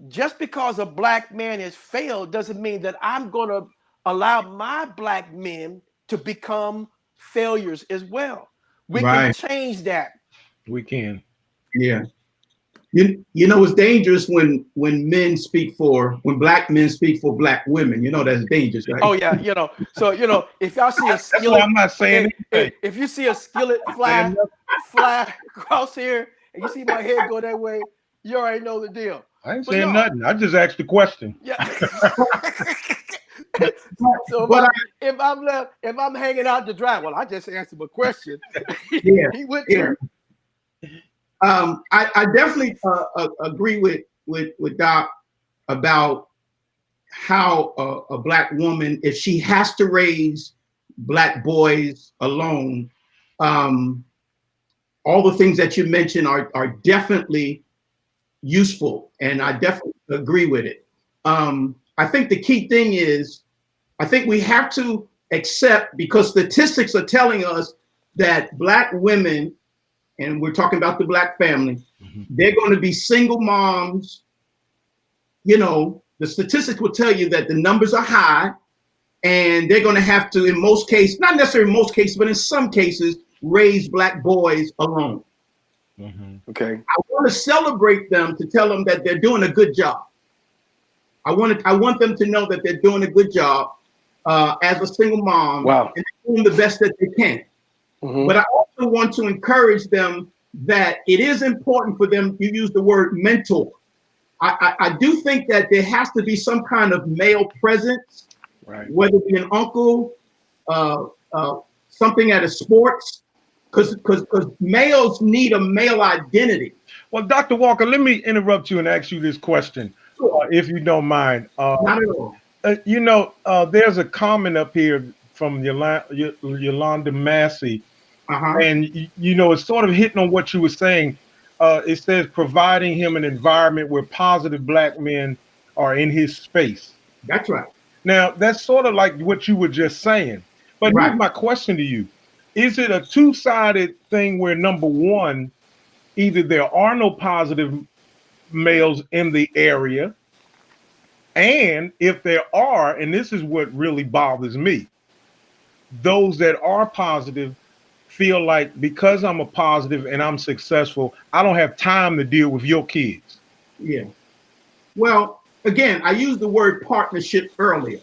Just because a black man has failed doesn't mean that I'm going to allow my black men to become failures as well. We can change that. We can. Yeah. You know it's dangerous when black men speak for black women. You know that's dangerous, right? Oh yeah, So if y'all see a That's why skillet, I'm not saying anything. if you see a skillet fly across here, and you see my head go that way, you already know the deal. I ain't But saying no. nothing. I just asked the question. Yeah. So But if I'm hanging out to dry, well, I just answered my question. Yeah, He went yeah. to. I definitely agree with Doc about how a black woman, if she has to raise black boys alone, all the things that you mentioned are definitely useful, and I definitely agree with it. I think the key thing is, I think we have to accept, because statistics are telling us that black women, and we're talking about the black family, they're going to be single moms. The statistics will tell you that the numbers are high, and they're going to have to, in most cases, not necessarily in most cases, but in some cases, raise black boys alone. Okay. I want to celebrate them, to tell them that they're doing a good job. I want them to know that they're doing a good job as a single mom. Wow. And they're doing the best that they can. But I also want to encourage them that it is important for them. You use the word mentor. I do think that there has to be some kind of male presence, right? Whether it be an uncle, something at a sports, because males need a male identity. Well, Dr. Walker, let me interrupt you and ask you this question, if you don't mind. Not at all. There's a comment up here from Yolanda Massey, and it's sort of hitting on what you were saying. It says providing him an environment where positive black men are in his space. That's right. Now, that's sort of like what you were just saying. But here's my question to you. Is it a two-sided thing where, number one, either there are no positive males in the area, and if there are, and this is what really bothers me, those that are positive feel like because I'm a positive and I'm successful, I don't have time to deal with your kids. Yeah. Well, again, I used the word partnership earlier.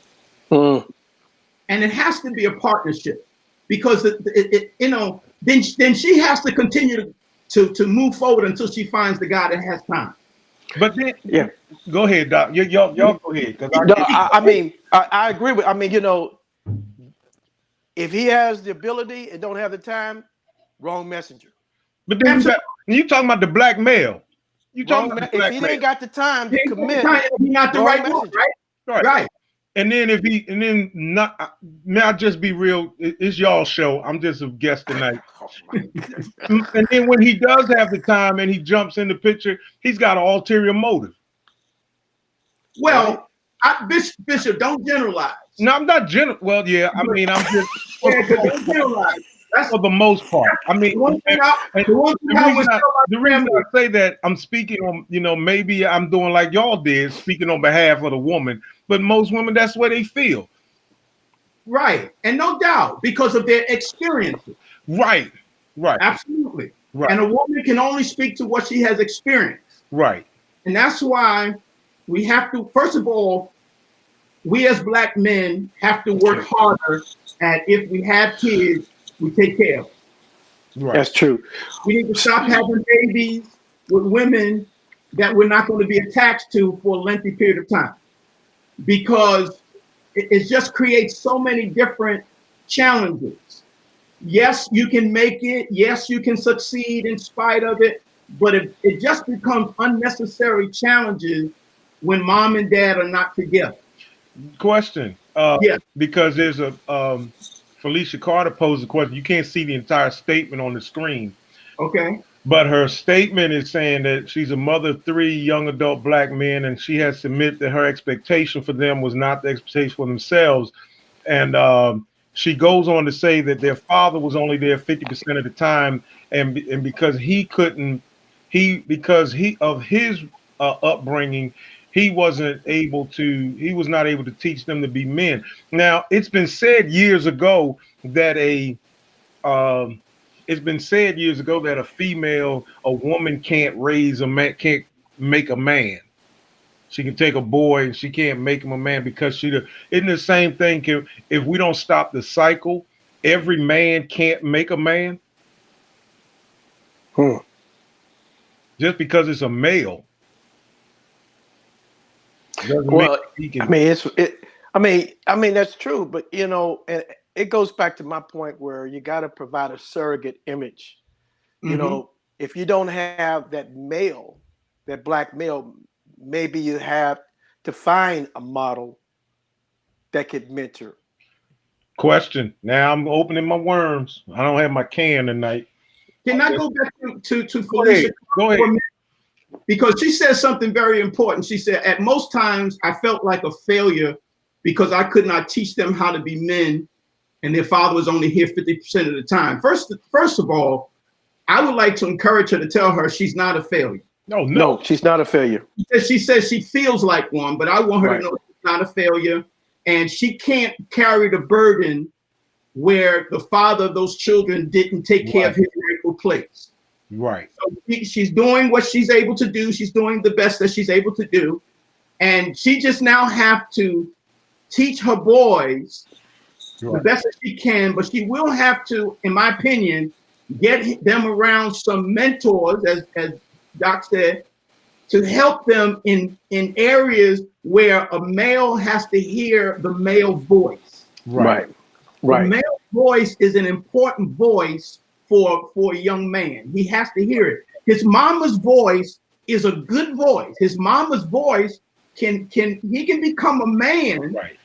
And it has to be a partnership, because then she has to continue to move forward until she finds the guy that has time. But then, go ahead, Doc. Y'all go ahead. I agree with. If he has the ability and don't have the time, wrong messenger. But then you talking about the black male. You talking about the black if he male. ain't got the time to commit, he's not the right one, right? Right. And then may I just be real? It's y'all show. I'm just a guest tonight. And then when he does have the time and he jumps in the picture, he's got an ulterior motive. Well, Bishop, don't generalize. No, I'm not Well, yeah, I'm just. Don't generalize. That's for the most part. The reason I say that, I'm speaking on, maybe I'm doing like y'all did, speaking on behalf of the woman, but most women, that's what they feel. Right. And no doubt, because of their experiences. Right. Absolutely. Right. And a woman can only speak to what she has experienced. Right. And that's why we have to, first of all, we as black men have to work harder at, if we have kids, we take care of them. Right. That's true. We need to stop having babies with women that we're not going to be attached to for a lengthy period of time, because it just creates so many different challenges. Yes, you can make it. Yes, you can succeed in spite of it. But it just becomes unnecessary challenges when mom and dad are not together. Question. Yeah. Because there's a Felicia Carter posed a question. You can't see the entire statement on the screen, Okay. but her statement is saying that she's a mother of three young adult black men, and she has to admit that her expectation for them was not the expectation for themselves. And she goes on to say that their father was only there 50% of the time, and because he couldn't, because of his upbringing, he was not able to teach them to be men. Now, that a um, it's been said years ago that a woman can't raise a man, can't make a man. She can take a boy and she can't make him a man because isn't the same thing. If we don't stop the cycle, every man can't make a man Hmm. just because it's a male doesn't mean Well, he I can. mean, I mean that's true, but and it goes back to my point where you got to provide a surrogate image. You Mm-hmm. know, if you don't have that male, that black male, maybe you have to find a model that could mentor. Question. Now I'm opening my worms. I don't have my can tonight. Can I go back to Go ahead. Felicia Go ahead. for a minute? Because she says something very important. She said, at most times I felt like a failure because I could not teach them how to be men, and their father was only here 50% of the time. First of all, I would like to encourage her to tell her she's not a failure. No, No, no. she's not a failure. She says she feels like one, but I want her to Right. know she's not a failure, and she can't carry the burden where the father of those children didn't take care Right. of his rightful place. Right. So she's doing what she's able to do. She's doing the best that she's able to do. And she just now have to teach her boys the Right. best that she can, but she will have to, in my opinion, get them around some mentors, as Doc said, to help them in areas where a male has to hear the male voice. Right. Right. The Right. male voice is an important voice for a young man. He has to hear it. His mama's voice is a good voice. His mama's voice can become a man Right.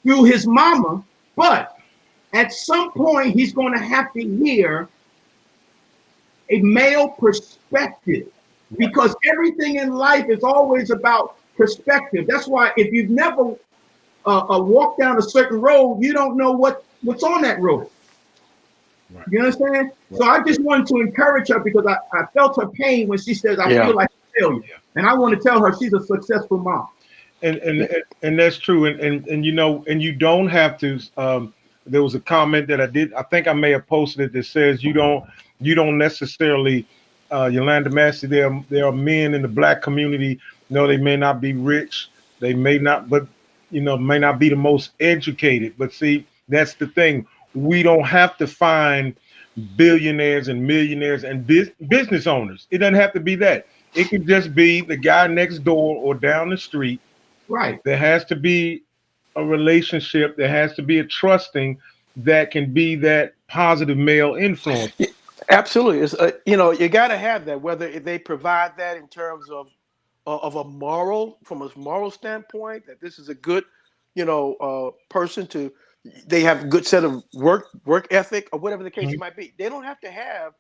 through his mama, but at some point he's going to have to hear a male perspective, because everything in life is always about perspective. That's why if you've never walked down a certain road, you don't know what's on that road. Right. You understand? Right. So I just wanted to encourage her because I felt her pain when she says, I Yeah. feel like a failure. Yeah. And I want to tell her she's a successful mom. And that's true. And you know, and you don't have to. There was a comment that I think I may have posted it that says you don't necessarily. Yolanda Massey, there are men in the black community. No, they may not be rich. They may not, but may not be the most educated. But see, that's the thing. We don't have to find billionaires and millionaires and business owners. It doesn't have to be that. It could just be the guy next door or down the street. Right. There has to be a relationship. There has to be a trusting that can be that positive male influence. Yeah, absolutely. It's, you got to have that. Whether if they provide that in terms of a moral, from a moral standpoint, that this is a good, person to, they have a good set of work ethic or whatever the case Mhm. it might be. They don't have to have,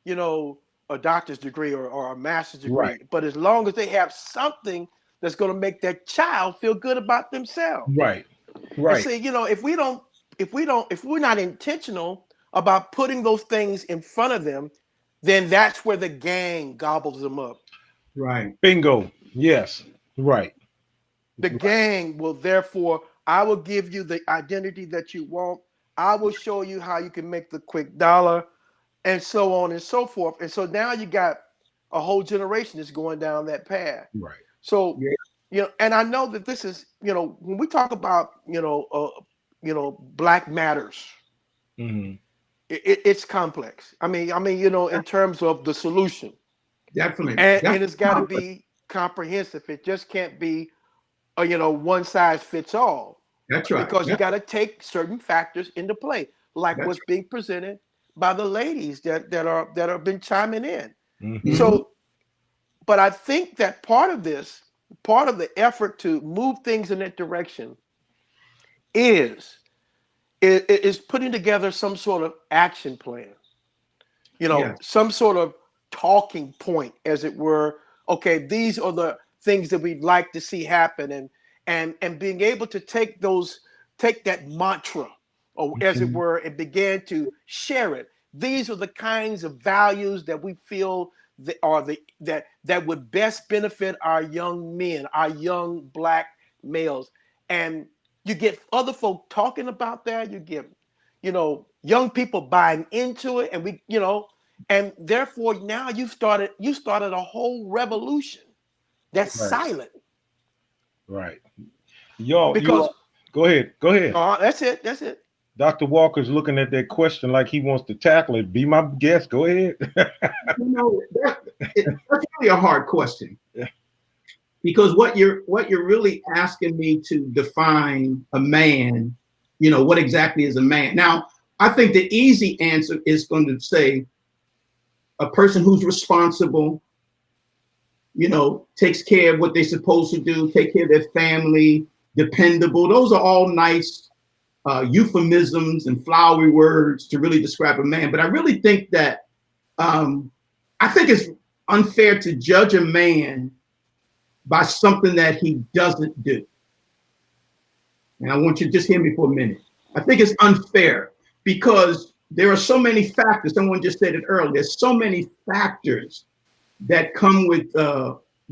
you know, a doctor's degree or a master's Right, degree, but as long as they have something that's going to make that child feel good about themselves. right, And right, see, if we're not intentional about putting those things in front of them, then that's where the gang gobbles them up. Right. bingo. Yes, right, The gang will therefore, I will give you the identity that you want. I will show you how you can make the quick dollar, and so on and so forth. And so now you got a whole generation that's going down that path. right. So Yeah. and I know that this is, when we talk about, Black matters, Hmm. it's complex. In terms of the solution, Definitely. and it's got to Definitely. be comprehensive. It just can't be, one size fits all, That's right. because you got to take certain factors into play, like That's what's being presented by the ladies that have been chiming in. right. Hmm. Hmm. So, but I think that part of the effort to move things in that direction is is putting together some sort of action plan, Yes. some sort of talking point, as it were. Okay, these are the things that we'd like to see happen, and being able to take that mantra, or as it Mhm. were, and begin to share it. These are the kinds of values that we feel that are that would best benefit our young men, our young Black males. And you get other folk talking about that. You get, young people buying into it, and and therefore now you started a whole revolution that's Right. silent. Right. Y'all, you Because all, go ahead. Go ahead. no, that's it. Dr. Walker's looking at that question like he wants to tackle it. Be my guest. Go ahead. That's really a hard question, because what you're really asking me to define a man, what exactly is a man? Now, I think the easy answer is going to say a person who's responsible, takes care of what they're supposed to do, take care of their family, dependable. Those are all nice euphemisms and flowery words to really describe a man. But I really think that um, I think it's unfair to judge a man by something that he doesn't do. And I want you to just hear me for a minute. I think it's unfair because there are so many factors. Someone just said it earlier. There's so many factors that come with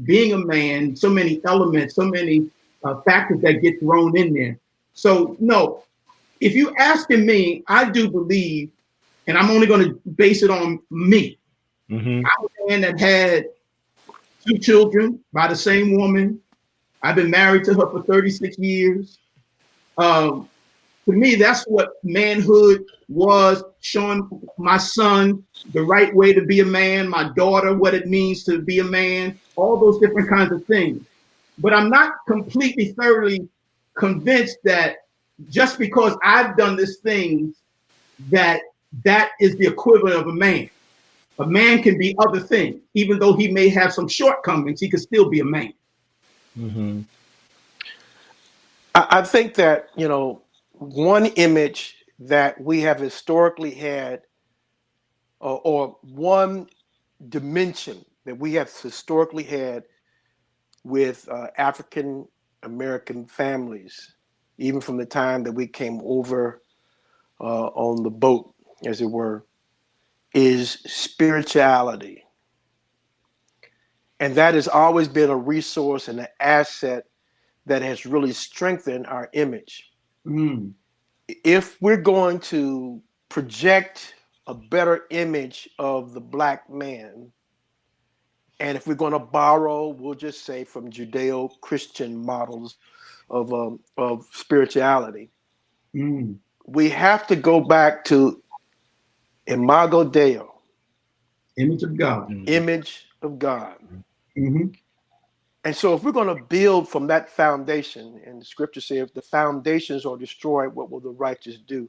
being a man, so many elements, so many factors that get thrown in there. So, no, if you asking me, I do believe, and I'm only going to base it on me. Hmm. I'm a man that had 2 children by the same woman. I've been married to her for 36 years. Um, to me, that's what manhood was, showing my son the right way to be a man, my daughter what it means to be a man, all those different kinds of things. But I'm not completely thoroughly convinced that just because I've done this thing, that that is the equivalent of a man. A man can be other things. Even though he may have some shortcomings, he can still be a man. Hmm. I think that, one image that we have historically had, or one dimension that we have historically had with African American families, even from the time that we came over on the boat, as it were, is spirituality. And that has always been a resource and an asset that has really strengthened our image. Mm. If we're going to project a better image of the Black man, and if we're going to borrow, we'll just say, from Judeo-Christian models of spirituality, Mm. we have to go back to Imago Dei, Image of God. image of God. Hmm. And so, if we're going to build from that foundation, and the scripture says, if the foundations are destroyed, what will the righteous do?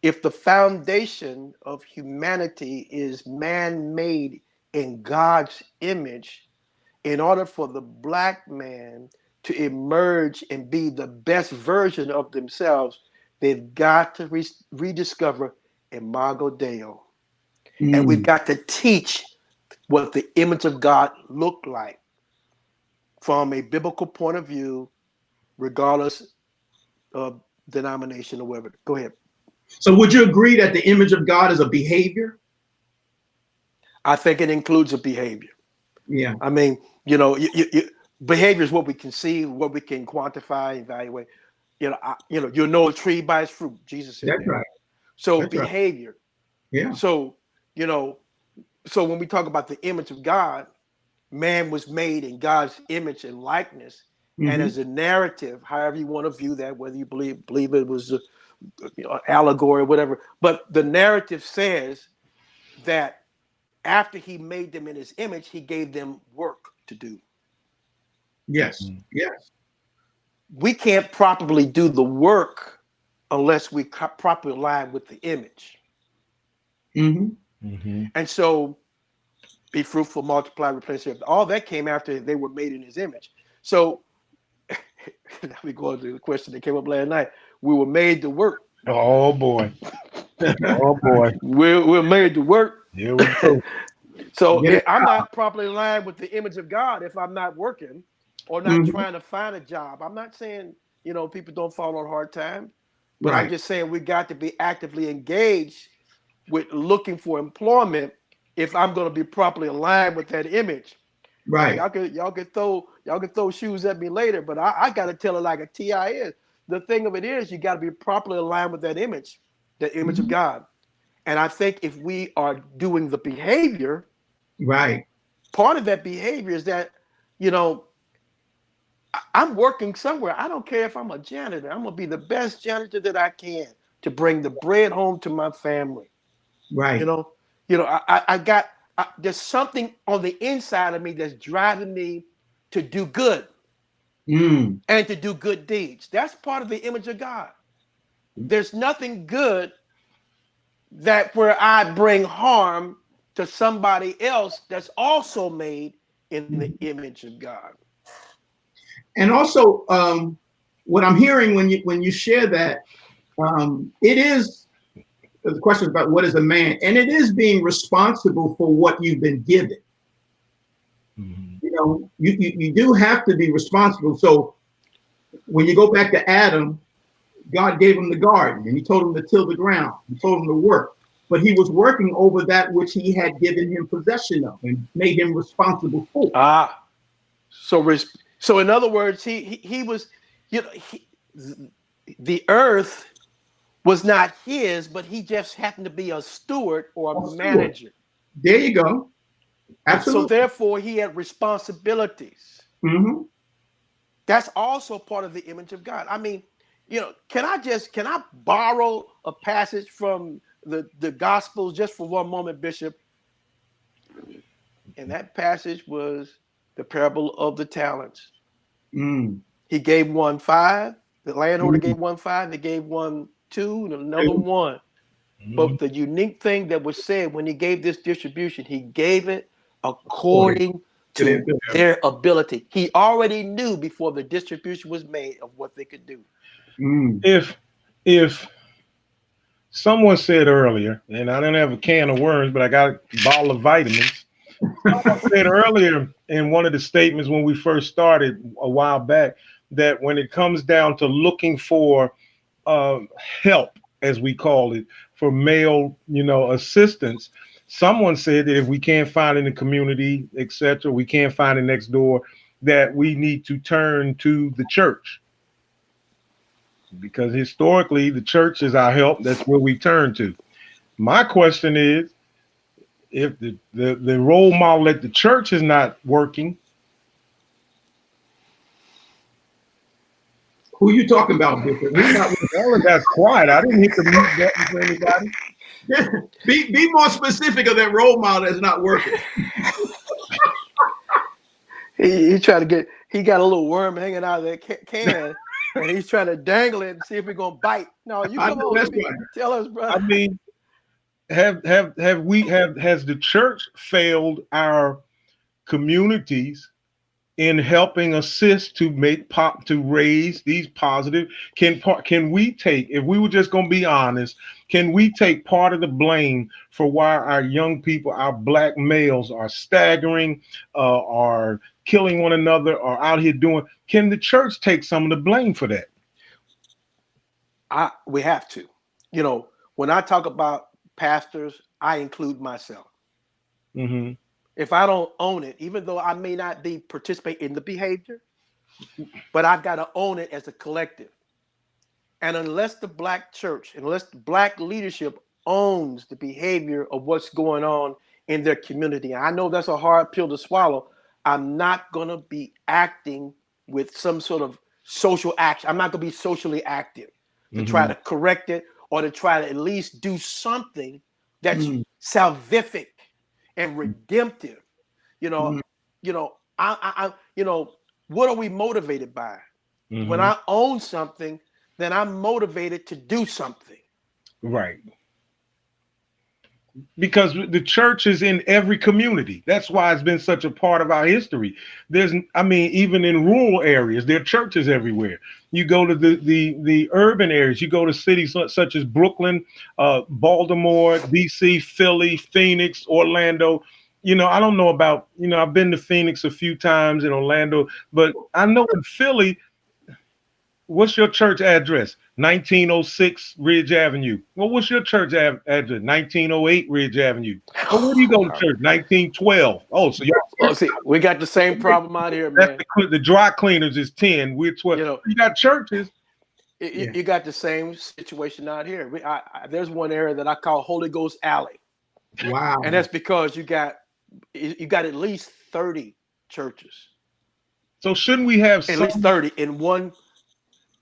If the foundation of humanity is man made in God's image, in order for the Black man to emerge and be the best version of themselves, they've got to rediscover Imago Dei. And we've Mm. got to teach what the image of God looked like from a biblical point of view, regardless of denomination or whatever. Go ahead. So, would you agree that the image of God is a behavior? I think it includes a behavior. Yeah, I mean, behavior is what we can see, what we can quantify, evaluate. You'll know a tree by its fruit. Jesus said that's that. right. So That's right. behavior. Yeah. So you know, so when we talk about the image of God, man was made in God's image and likeness, And as a narrative, however you want to view that, whether you believe it was a, allegory or whatever, but the narrative says that after he made them in his image, he gave them work to do. Yes. Yes. We can't properly do the work unless we properly align with the image. And so, be fruitful, multiply, replace it. All that came after they were made in his image. So, we go to the question that came up last night. We were made to work. Oh boy. Oh boy. We're made to work. Here we go. So I'm not properly aligned with the image of God if I'm not working or not trying to find a job. I'm not saying, people don't fall on hard times, but I'm just saying we got to be actively engaged with looking for employment if I'm going to be properly aligned with that image. Right. Y'all can throw shoes at me later, but I got to tell it like a TI is. The thing of it is, you got to be properly aligned with that image of God. And I think if we are doing the behavior, right, part of that behavior is that, I'm working somewhere. I don't care if I'm a janitor. I'm gonna be the best janitor that I can to bring the bread home to my family. Right. There's something on the inside of me that's driving me to do good and to do good deeds. That's part of the image of God. There's nothing good that where I bring harm to somebody else that's also made in the image of God. And also, what I'm hearing when you share that, it is the question about what is a man, and it is being responsible for what you've been given. You do have to be responsible. So when you go back to Adam, God gave him the garden and he told him to till the ground. He told him to work, but he was working over that which he had given him possession of and made him responsible for. So in other words, he was, the earth was not his, but he just happened to be a steward or a manager. There you go. Absolutely. So therefore, he had responsibilities. That's also part of the image of God. I mean, can I borrow a passage from the Gospels just for one moment, Bishop? And that passage was the parable of the talents. He gave one 5. The landowner gave one 5. They gave one 2, and another 1. But the unique thing that was said when he gave this distribution, he gave it according to their ability. He already knew before the distribution was made of what they could do. If someone said earlier, and I didn't have a can of worms, but I got a bottle of vitamins. Someone said earlier in one of the statements when we first started a while back that when it comes down to looking for help, as we call it, for male, assistance, someone said that if we can't find it in the community, etc., we can't find it next door, that we need to turn to the church. Because historically, the church is our help. That's where we turn to. My question is, if the role model at the church is not working, who are you talking about, Bishop? That's quiet. I didn't hit the mute button for anybody. Be more specific of that role model that's not working. He tried to get. He got a little worm hanging out of that can, and he's trying to dangle it and see if we're gonna bite. No, you come on. Tell us, brother. I mean, has the church failed our communities in helping assist to to raise these positive? Can we take, if we were just going to be honest, can we take part of the blame for why our young people, our black males, are staggering, are killing one another, are out here doing? Can the church take some of the blame for that? We have to. When I talk about pastors, I include myself. If I don't own it, even though I may not be participating in the behavior, but I've got to own it as a collective. And unless the black church, unless the black leadership owns the behavior of what's going on in their community, I know that's a hard pill to swallow. I'm not going to be acting with some sort of social action. I'm not going to be socially active to try Mm-hmm. to correct it or to try to at least do something that's Mm, salvific and redemptive. You know, mm. what are we motivated by? When Mm-hmm. I own something, then I'm motivated to do something. Right. Because the church is in every community. That's why it's been such a part of our history. I mean, even in rural areas, there are churches everywhere. You go to the urban areas, you go to cities such as Brooklyn, Baltimore, DC, Philly, Phoenix, Orlando. I don't know about, I've been to Phoenix a few times in Orlando, but I know in Philly, what's your church address? 1906 Ridge Avenue. Well, what's your church address? 1908 Ridge Avenue. Oh, where do you go to church? 1912. Oh, so y'all. Oh, see, we got the same problem out here, That's man. the dry cleaners is 10. We're 12. You know, You got churches. Yeah. you got the same situation out here. There's one area that I call Holy Ghost Alley, and Wow. that's because you got at least 30 churches, So shouldn't we have at least some 30 in one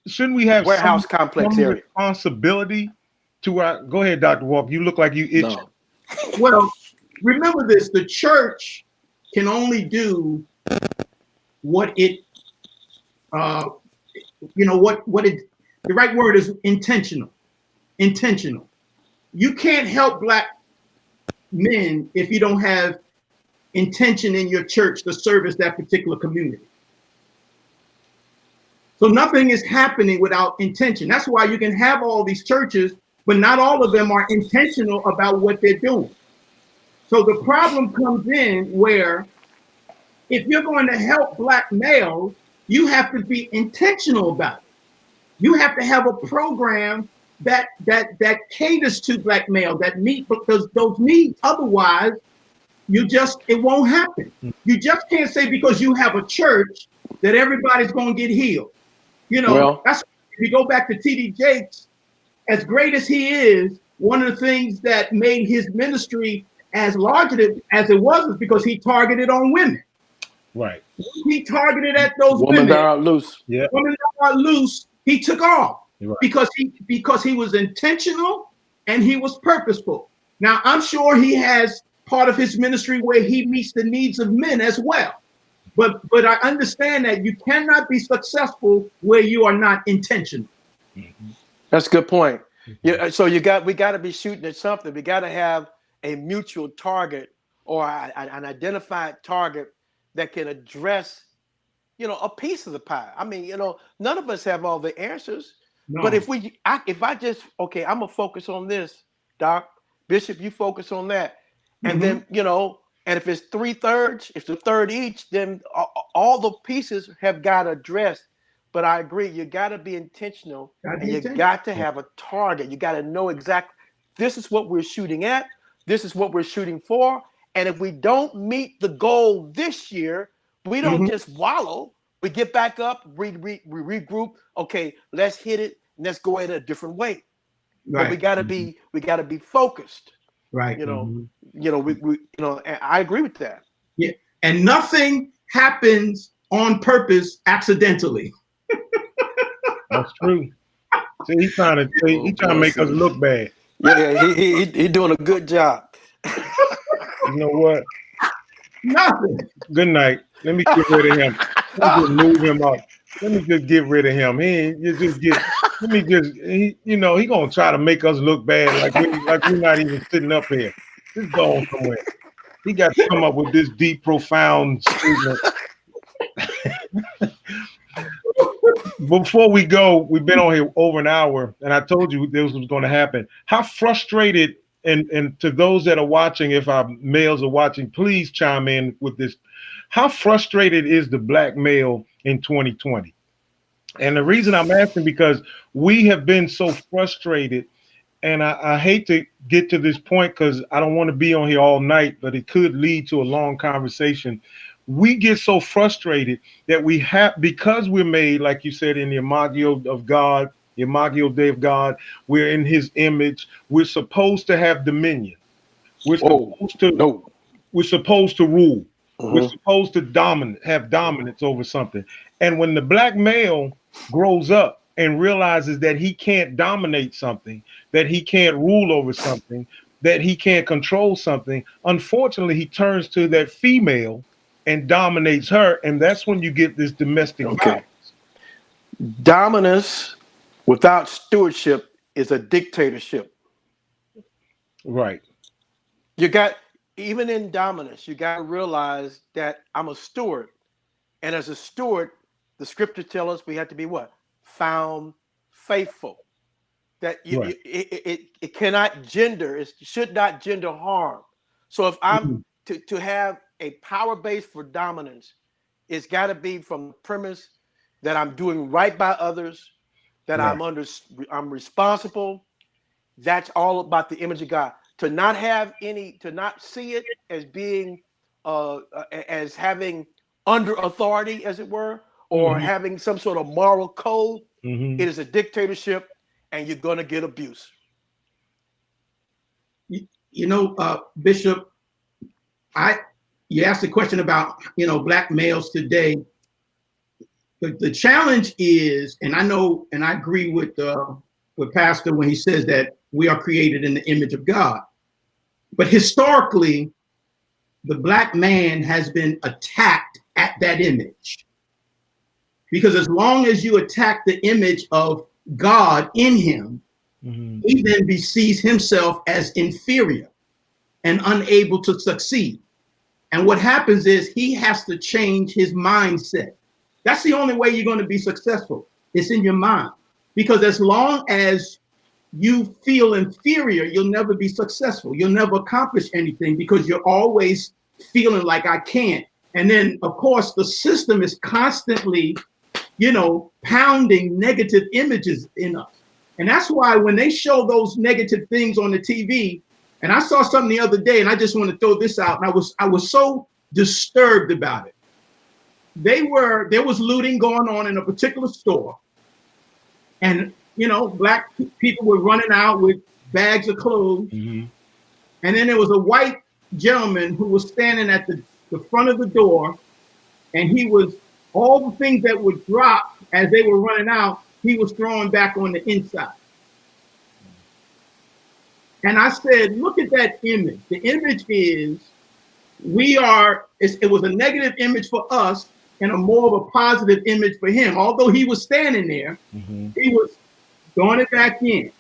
shouldn't we have warehouse complex some area. responsibility to our go ahead, Dr. Walker. You look like you itching. No, Well, remember this: the church can only do what it, uh, what it. The right word is intentional. Intentional. You can't help black men if you don't have intention in your church to service that particular community. So nothing is happening without intention. That's why you can have all these churches, but not all of them are intentional about what they're doing. So the problem comes in where if you're going to help black males, you have to be intentional about it. You have to have a program that caters to black males, that meet those needs. Otherwise, it won't happen. You just can't say because you have a church that everybody's going to get healed. well, That's if you go back to T.D. Jakes, as great as he is, one of the things that made his ministry as large as it was because he targeted on women. Right. He targeted at those woman women. that are loose. Yeah. Women that are loose. He took off Right. because he was intentional and he was purposeful. Now I'm sure he has part of his ministry where he meets the needs of men as well. But I understand that you cannot be successful where you are not intentional. Mm-hmm. That's a good point. Yeah, so we got to be shooting at something. We got to have a mutual target or an identified target that can address, a piece of the pie. I mean, none of us have all the answers. But No. if I just okay, I'm gonna focus on this, Doc, Bishop, you focus on that, and Mhm. then and if it's 3/3, if it's a third each, then all the pieces have got addressed. But I agree, you got to be intentional, Gotta and be you intentional. got to have a target. You got to know exactly this is what we're shooting at, this is what we're shooting for, and if we don't meet the goal this year, we don't Mhm. just wallow. We get back up, we regroup. Okay, let's hit it. Let's go at it a different way. But we Right. gotta Mhm. be focused. Right. You know, Mhm. and I agree with that. Yeah. And nothing happens on purpose accidentally. That's true. See, Oh he trying to boy, make us see, look bad. yeah, he doing a good job. You know what? Nothing. Good night. Let me get rid of him. Let me just move him up. Let me just get rid of him. He ain't you just get. Let me just. He gonna try to make us look bad, like we're not even sitting up here. Just go on somewhere. He got to come up with this deep, profound statement. Before we go, we've been on here over an hour, and I told you this was going to happen. How frustrated, and to those that are watching, if our males are watching, please chime in with this. How frustrated is the black male in 2020? And the reason I'm asking because we have been so frustrated, and I hate to get to this point because I don't want to be on here all night, but it could lead to a long conversation. We get so frustrated that we have, because we're made, like you said, in the imago of God, the imago Dei of God, we're in his image. We're supposed to have dominion. We're Oh supposed to no, we're supposed to rule. We're Mhm. supposed to have dominance over something. And when the black male grows up and realizes that he can't dominate something, that he can't rule over something, that he can't control something, unfortunately, he turns to that female and dominates her. And that's when you get this domestic Okay. violence. Dominance without stewardship is a dictatorship. Right. You got, even in dominance, you got to realize that I'm a steward. And as a steward, the scripture tells us we have to be what? Found faithful. That Right. it cannot gender, it should not gender harm. So if I'm Mhm. to have a power base for dominance, it's got to be from the premise that I'm doing right by others, that Right. I'm responsible. That's all about the image of God. To not have any, to not see it as being as having under authority, as it were, or Hmm. having some sort of moral code. Hmm. It is a dictatorship, and you're gonna get abuse. Bishop, I you asked a question about black males today. The challenge is, and I know, and I agree with Pastor when he says that we are created in the image of God. But historically, the black man has been attacked at that image. Because as long as you attack the image of God in him, Hmm. he then sees himself as inferior and unable to succeed. And what happens is he has to change his mindset. That's the only way you're going to be successful. It's in your mind. Because as long as you feel inferior, you'll never be successful. You'll never accomplish anything because you're always feeling like I can't. And then, of course, the system is constantly, pounding negative images in us. And that's why when they show those negative things on the TV, and I saw something the other day, and I just want to throw this out, and I was so disturbed about it. There was looting going on in a particular store, and black people were running out with bags of clothes, Hmm. and then there was a white gentleman who was standing at the front of the door, and he was all the things that would drop as they were running out, he was throwing back on the inside. And I said, look at that image. The image is it was a negative image for us and a more of a positive image for him. Although he was standing there, Hmm. he was throwing it back in.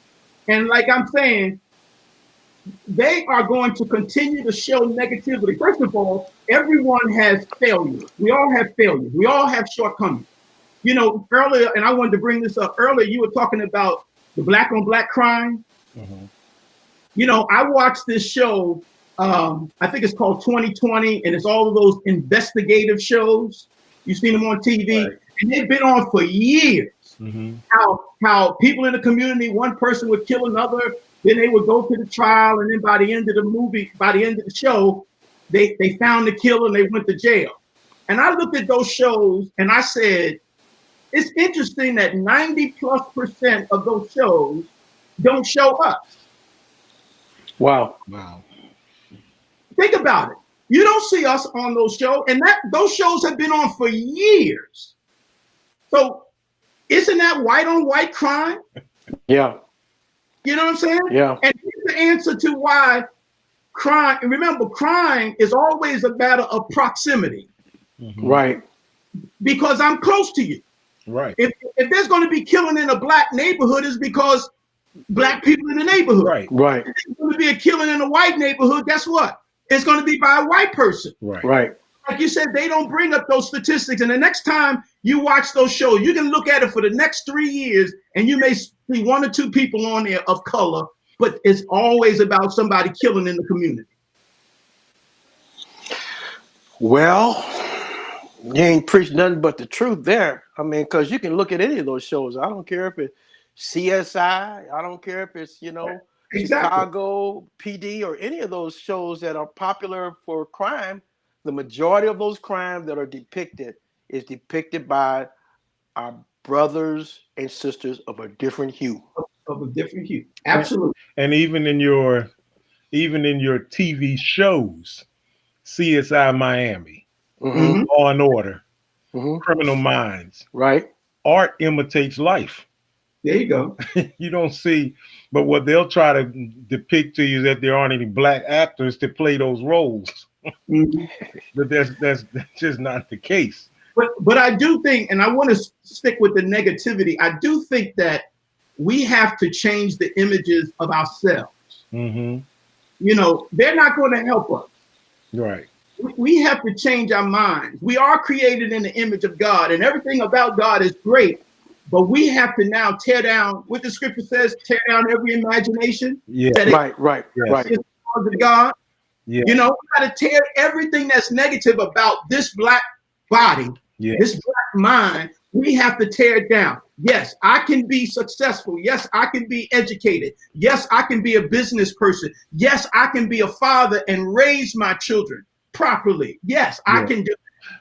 And like I'm saying, they are going to continue to show negativity. First of all, everyone has failures. We all have failures. We all have shortcomings. Earlier, and I wanted to bring this up earlier, you were talking about the black on black crime. Hmm. I watched this show, I think it's called 2020, and it's all of those investigative shows. You've seen them on TV, Right. and they've been on for years. Hmm. How people in the community, one person would kill another, then they would go to the trial, and then by the end of the movie, by the end of the show, they found the killer and they went to jail. And I looked at those shows and I said, it's interesting that 90+% of those shows don't show us. Wow. Wow. Think about it. You don't see us on those shows, and those shows have been on for years. So isn't that white on white crime? Yeah. You know what I'm saying? Yeah. And here's the answer to why crime, and remember, crime is always a matter of proximity Hmm. Right. because I'm close to you. Right. If there's going to be killing in a black neighborhood, it's because black people in the neighborhood. Right. Right. If there's going to be a killing in a white neighborhood, guess what? It's going to be by a white person. Right. Right. Like you said, they don't bring up those statistics. And the next time you watch those shows, you can look at it for the next 3 years and you may see one or two people on there of color, but it's always about somebody killing in the community. Well, you ain't preached nothing but the truth there. I mean, because you can look at any of those shows. I don't care if it's CSI. I don't care if it's, Exactly. Chicago PD or any of those shows that are popular for crime. The majority of those crimes that are depicted is depicted by our brothers and sisters of a different hue. Of a different hue. Absolutely. And even in your TV shows, CSI Miami. Mm-hmm. Law and Order, Mm-hmm. Criminal Minds. Right. Art imitates life. There you go. You don't see, but what they'll try to depict to you is that there aren't any black actors to play those roles. Mhm. But that's just not the case. But I do think, and I want to stick with the negativity. I do think that we have to change the images of ourselves. Mm-hmm. You know, they're not going to help us. Right. We have to change our minds. We are created in the image of God, and everything about God is great. But we have to now tear down what the scripture says: tear down every imagination Yeah. that Right. Right. Yes. Right. is of God. Yeah. You know, we got to tear everything that's negative about this black body, Yeah. this black mind. We have to tear it down. Yes, I can be successful. Yes, I can be educated. Yes, I can be a business person. Yes, I can be a father and raise my children properly. Yes, I Yeah. can do.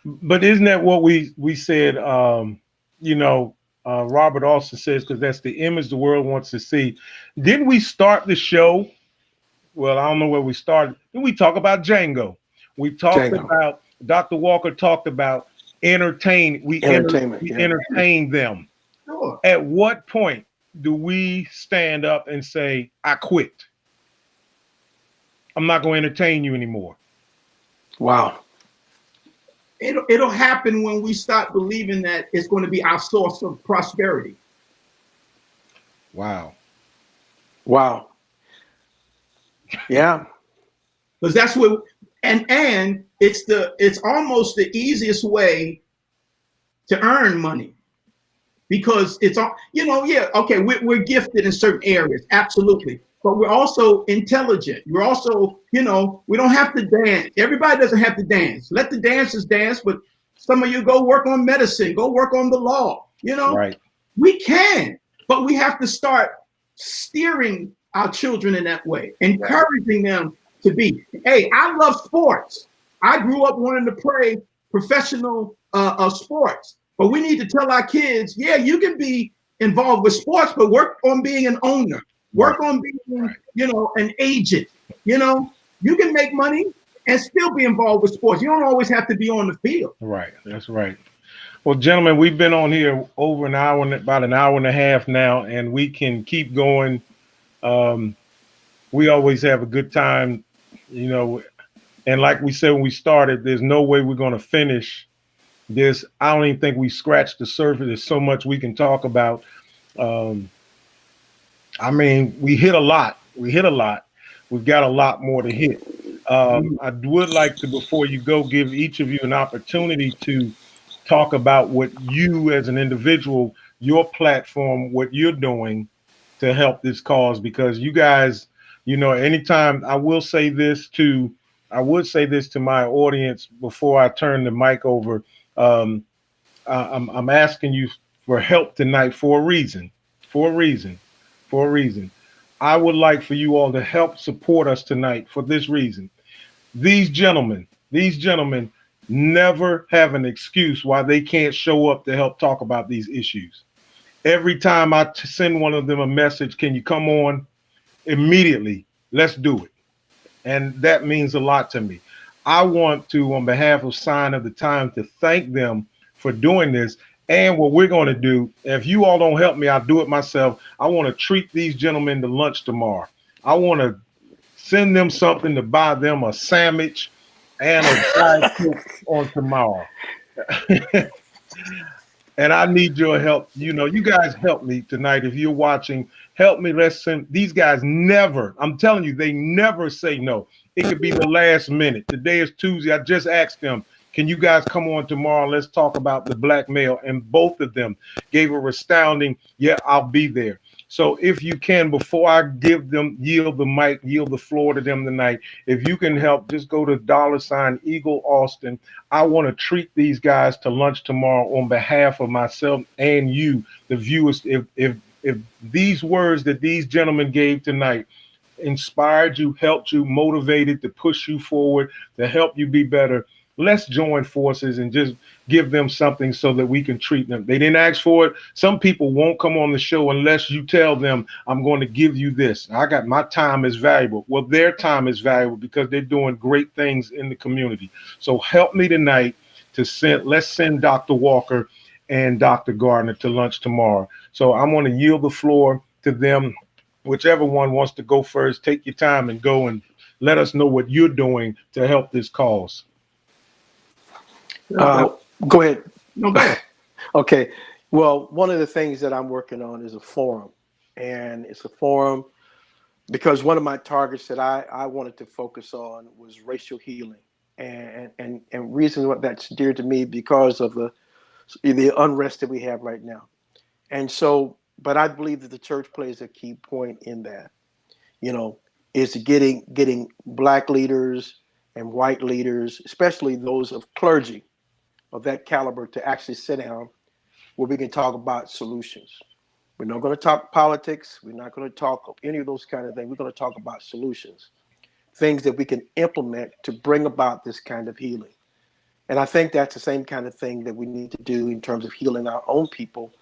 But isn't that what we said? You know, Robert also says because that's the image the world wants to see. Didn't we start the show? Well, I don't know where we started. Then we talk about Django. We talked Django. about Dr. Walker talked about entertain. Entertainment. We Yeah. entertain them. Sure. At what point do we stand up and say, "I quit. I'm not going to entertain you anymore"? Wow. It'll happen when we start believing that it's going to be our source of prosperity. Wow. Wow. Yeah. Because that's what, and it's almost the easiest way to earn money, because it's all, you know, yeah, okay, we're gifted in certain areas, absolutely, but we're also intelligent. We're also, you know, we don't have to dance. Everybody doesn't have to dance. Let the dancers dance, but some of you go work on medicine, go work on the law. You know, Right. we can, but we have to start steering our children in that way, encouraging them to be. Hey, I love sports. I grew up wanting to play professional sports, but we need to tell our kids, yeah, you can be involved with sports, but work on being an owner. Work on being, you know, an agent. You know, you can make money and still be involved with sports. You don't always have to be on the field. Right. That's right. Well, gentlemen, we've been on here over an hour, about an hour and a half now, and we can keep going. Um, we always have a good time, you know. And like we said when we started, there's no way we're going to finish this. I don't even think we scratched the surface. There's so much we can talk about. Um, I mean, we hit a lot. We hit a lot. We've got a lot more to hit. I would like to, before you go, give each of you an opportunity to talk about what you as an individual, your platform, what you're doing to help this cause, because you guys, you know, anytime I would say this to my audience before I turn the mic over. Um, I'm asking you for help tonight for a reason, for a reason, for a reason. I would like for you all to help support us tonight for this reason. These gentlemen never have an excuse why they can't show up to help talk about these issues. Every time I send one of them a message, can you come on immediately? Let's do it. And that means a lot to me. I want to, on behalf of Sign of the Time, to thank them for doing this. And what we're going to do, if you all don't help me, I'll do it myself. I want to treat these gentlemen to lunch tomorrow. I want to send them something to buy them a sandwich and a Diet Coke on tomorrow. And I need your help. You know, you guys help me tonight. If you're watching, help me. Let's send these guys never, I'm telling you, they never say no. It could be the last minute. Today is Tuesday. I just asked them, can you guys come on tomorrow? Let's talk about the blackmail. And both of them gave a resounding, yeah, I'll be there. So if you can, before I yield the mic, yield the floor to them tonight, if you can help, just go to $Eagle Austin. I want to treat these guys to lunch tomorrow on behalf of myself and you, the viewers. If these words that these gentlemen gave tonight inspired you, helped you, motivated to push you forward, to help you be better, let's join forces and just give them something so that we can treat them. They didn't ask for it. Some people won't come on the show unless you tell them, I'm going to give you this. I got my time is valuable. Well, their time is valuable because they're doing great things in the community. So help me tonight. let's send Dr. Walker and Dr. Gardner to lunch tomorrow. So I'm going to yield the floor to them. Whichever one wants to go first, take your time and go and let us know what you're doing to help this cause. Uh, Go ahead. No, go ahead. Okay. Well, one of the things that I'm working on is a forum, and it's a forum because one of my targets that I wanted to focus on was racial healing, and reason what that's dear to me because of the unrest that we have right now. And so, but I believe that the church plays a key point in that. You know, is getting black leaders and white leaders, especially those of clergy of that caliber, to actually sit down where we can talk about solutions. We're not going to talk politics. We're not going to talk any of those kind of things. We're going to talk about solutions, things that we can implement to bring about this kind of healing. And I think that's the same kind of thing that we need to do in terms of healing our own people,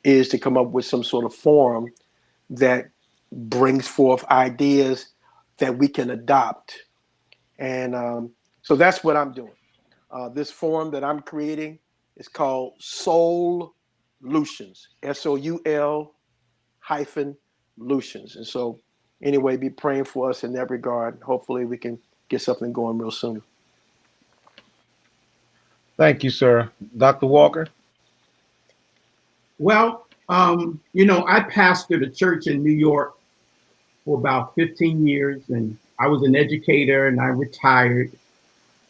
is to come up with some sort of forum that brings forth ideas that we can adopt. And so that's what I'm doing. This forum that I'm creating is called Soul Lutions, SOUL hyphen Lutions. And so, anyway, be praying for us in that regard. Hopefully, we can get something going real soon. Thank you, sir. Dr. Walker? Well, I pastored a church in New York for about 15 years, and I was an educator, and I retired.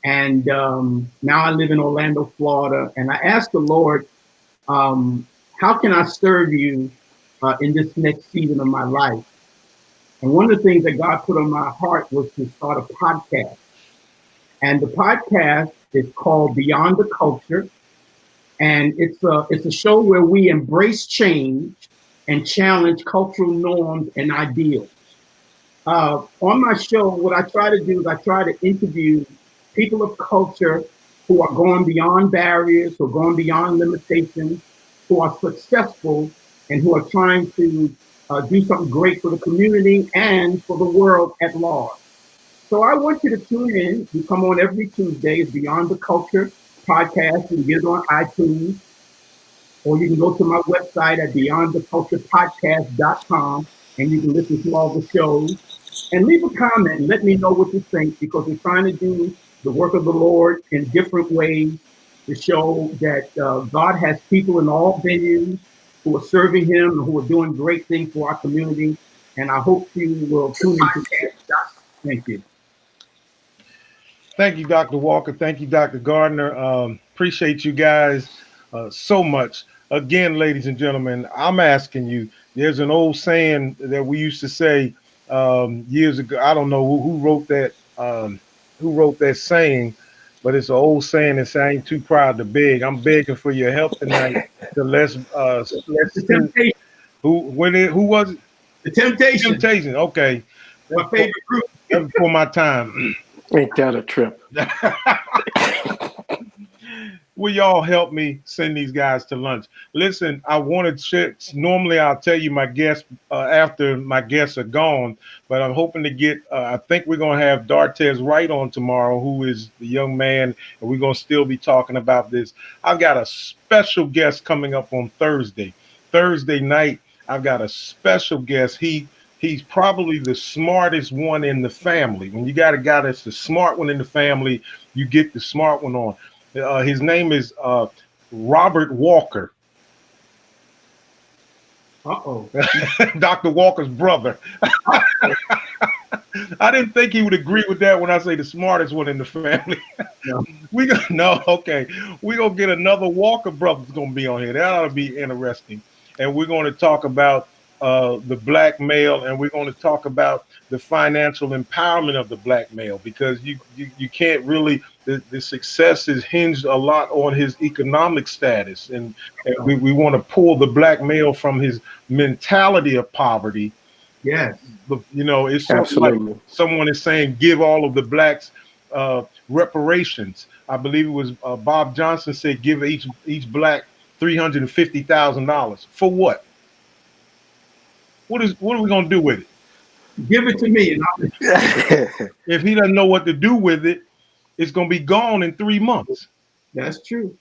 And now I live in Orlando, Florida. And I asked the Lord, how can I serve you in this next season of my life? And one of the things that God put on my heart was to start a podcast. And the podcast is called Beyond the Culture. And it's a show where we embrace change and challenge cultural norms and ideals. On my show, what I try to do is I try to interview people of culture who are going beyond barriers, who are going beyond limitations, who are successful, and who are trying to do something great for the community and for the world at large. So I want you to tune in. We come on every Tuesday. It's Beyond the Culture podcast. You can get it on iTunes, or you can go to my website at beyondtheculturepodcast.com, and you can listen to all the shows. And leave a comment and let me know what you think, because we're trying to do the work of the Lord in different ways to show that God has people in all venues who are serving Him and who are doing great things for our community. And I hope you will tune into that. Thank you. Thank you, Dr. Walker. Thank you, Dr. Gardner. Appreciate you guys so much. Again, ladies and gentlemen, I'm asking you, there's an old saying that we used to say years ago. I don't know who wrote that saying, but it's an old saying that says, I ain't too proud to beg. I'm begging for your help tonight. To The let's send, Temptation. who was it? The Temptation. Temptation. Okay. My favorite group. That's before my time. Ain't that a trip? Will y'all help me send these guys to lunch? Listen, I wanted to, normally I'll tell you my guests after my guests are gone, but I'm hoping to get, I think we're going to have Dartez Wright on tomorrow, who is the young man, and we're going to still be talking about this. I've got a special guest coming up on Thursday. Thursday night, I've got a special guest. He's probably the smartest one in the family. When you got a guy that's the smart one in the family, you get the smart one on. His name is Robert Walker. Uh-oh. Dr. Walker's brother. I didn't think he would agree with that when I say the smartest one in the family. No. Okay. We're gonna get another Walker brother's gonna be on here. That ought to be interesting. And we're going to talk about the black male, and we're going to talk about the financial empowerment of the black male, because you can't really, the success is hinged a lot on his economic status, and we want to pull the black male from his mentality of poverty. Yes. But it's sort of like Absolutely. someone is saying, give all of the blacks reparations. I believe it was Bob Johnson said, give each black $350,000 for what? What are we gonna do with it? Give it to me. And If he doesn't know what to do with it, it's gonna be gone in 3 months. That's true.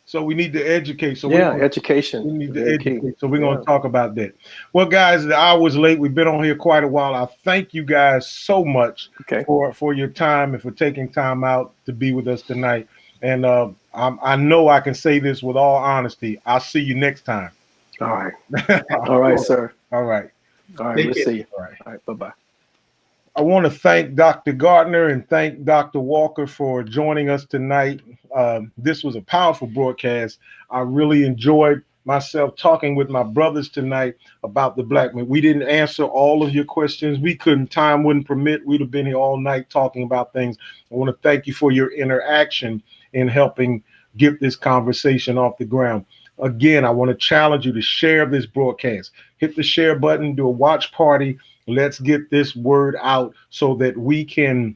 So we need to educate. So Yeah, education, we need to very key. educate. So we're going Yeah. to talk about that. Well, guys, the hour's late. We've been on here quite a while. I thank you guys so much Okay. for your time and for taking time out to be with us tonight. And I know I can say this with all honesty. I'll see you next time. All right. All right, Absolutely. sir. All right. All right. Take We'll care. see you. All right. All right. Bye bye. I want to thank Dr. Gardner and thank Dr. Walker for joining us tonight. This was a powerful broadcast. I really enjoyed myself talking with my brothers tonight about the Blackman. We didn't answer all of your questions. We couldn't, time wouldn't permit. We'd have been here all night talking about things. I want to thank you for your interaction in helping get this conversation off the ground. Again, I want to challenge you to share this broadcast. Hit the share button, do a watch party. Let's get this word out so that we can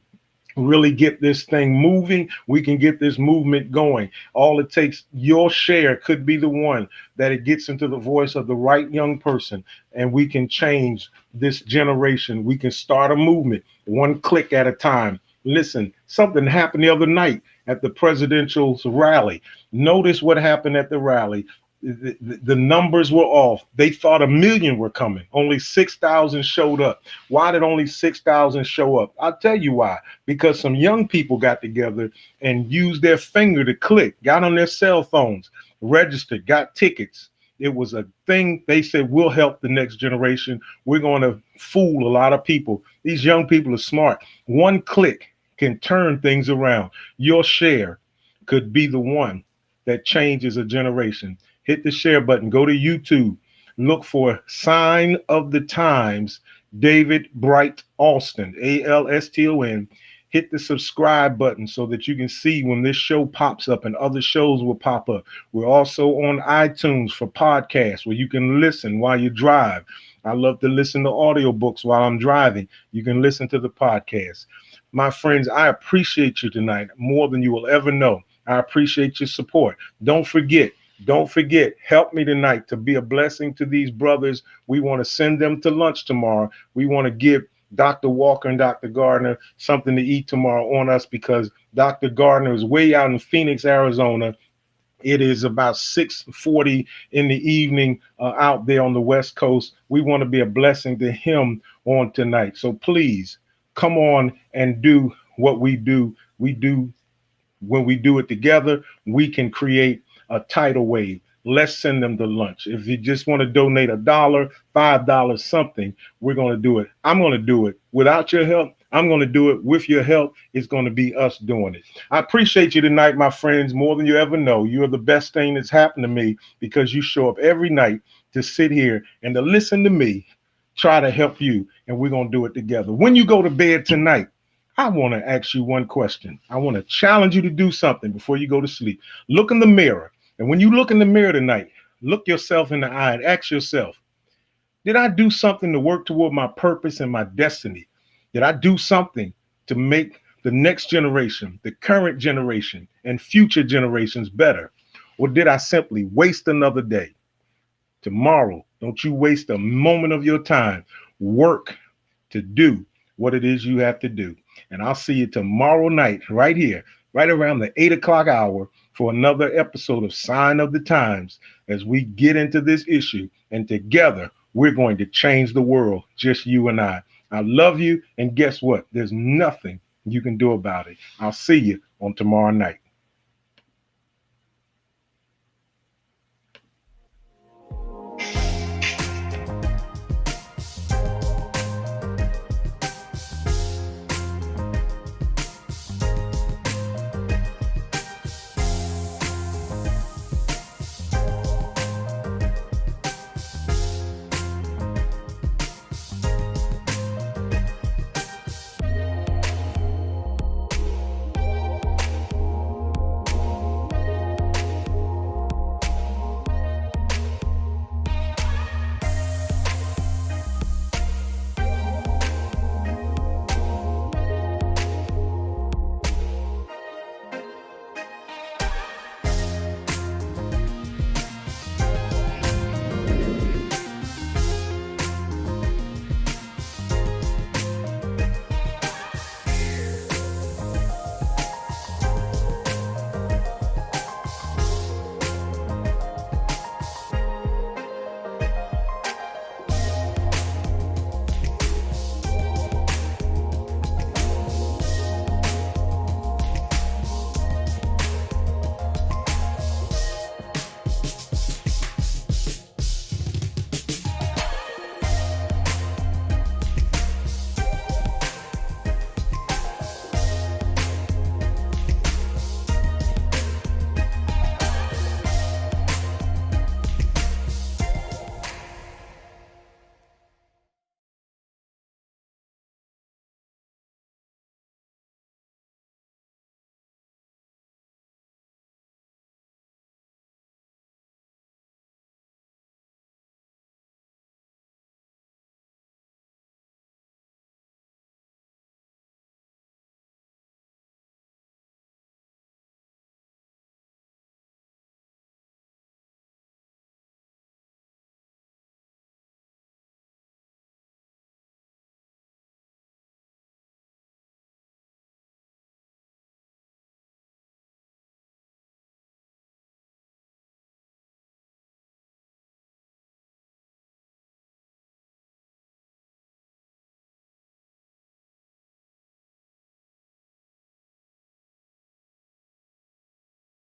really get this thing moving. We can get this movement going. All it takes, your share could be the one that it gets into the voice of the right young person, and we can change this generation. We can start a movement one click at a time. Listen, something happened the other night at the presidential rally. Notice what happened at the rally. The numbers were off. They thought 1 million were coming. Only 6,000 showed up. Why did only 6,000 show up? I'll tell you why. Because some young people got together and used their finger to click, got on their cell phones, registered, got tickets. It was a thing. They said, we'll help the next generation. We're going to fool a lot of people. These young people are smart. One click can turn things around. Your share could be the one that changes a generation. Hit the share button. Go to YouTube. Look for Sign of the Times, David Bright Alston, Alston. Hit the subscribe button so that you can see when this show pops up and other shows will pop up. We're also on iTunes for podcasts where you can listen while you drive. I love to listen to audiobooks while I'm driving. You can listen to the podcast. My friends, I appreciate you tonight more than you will ever know. I appreciate your support. Don't forget, help me tonight to be a blessing to these brothers. We want to send them to lunch tomorrow. We want to give Dr. Walker and Dr. Gardner something to eat tomorrow on us because Dr. Gardner is way out in Phoenix, Arizona. It is about 6:40 in the evening out there on the West Coast. We want to be a blessing to him on tonight. So please come on and do what we do. We do when we do it together, we can create a tidal wave. Let's send them to lunch. If you just want to donate $1, $5, something, we're going to do it. I'm going to do it. Without your help, I'm going to do it. With your help, it's going to be us doing it. I appreciate you tonight, my friends, more than you ever know. You're the best thing that's happened to me because you show up every night to sit here and to listen to me, try to help you, and we're going to do it together. When you go to bed tonight, I want to ask you one question. I want to challenge you to do something before you go to sleep. Look in the mirror. And when you look in the mirror tonight, look yourself in the eye and ask yourself, did I do something to work toward my purpose and my destiny? Did I do something to make the next generation, the current generation, and future generations better? Or did I simply waste another day? Tomorrow, don't you waste a moment of your time. Work to do what it is you have to do. And I'll see you tomorrow night, right here, right around the 8 o'clock hour, for another episode of Sign of the Times as we get into this issue. And together, we're going to change the world, just you and I. I love you. And guess what? There's nothing you can do about it. I'll see you on tomorrow night.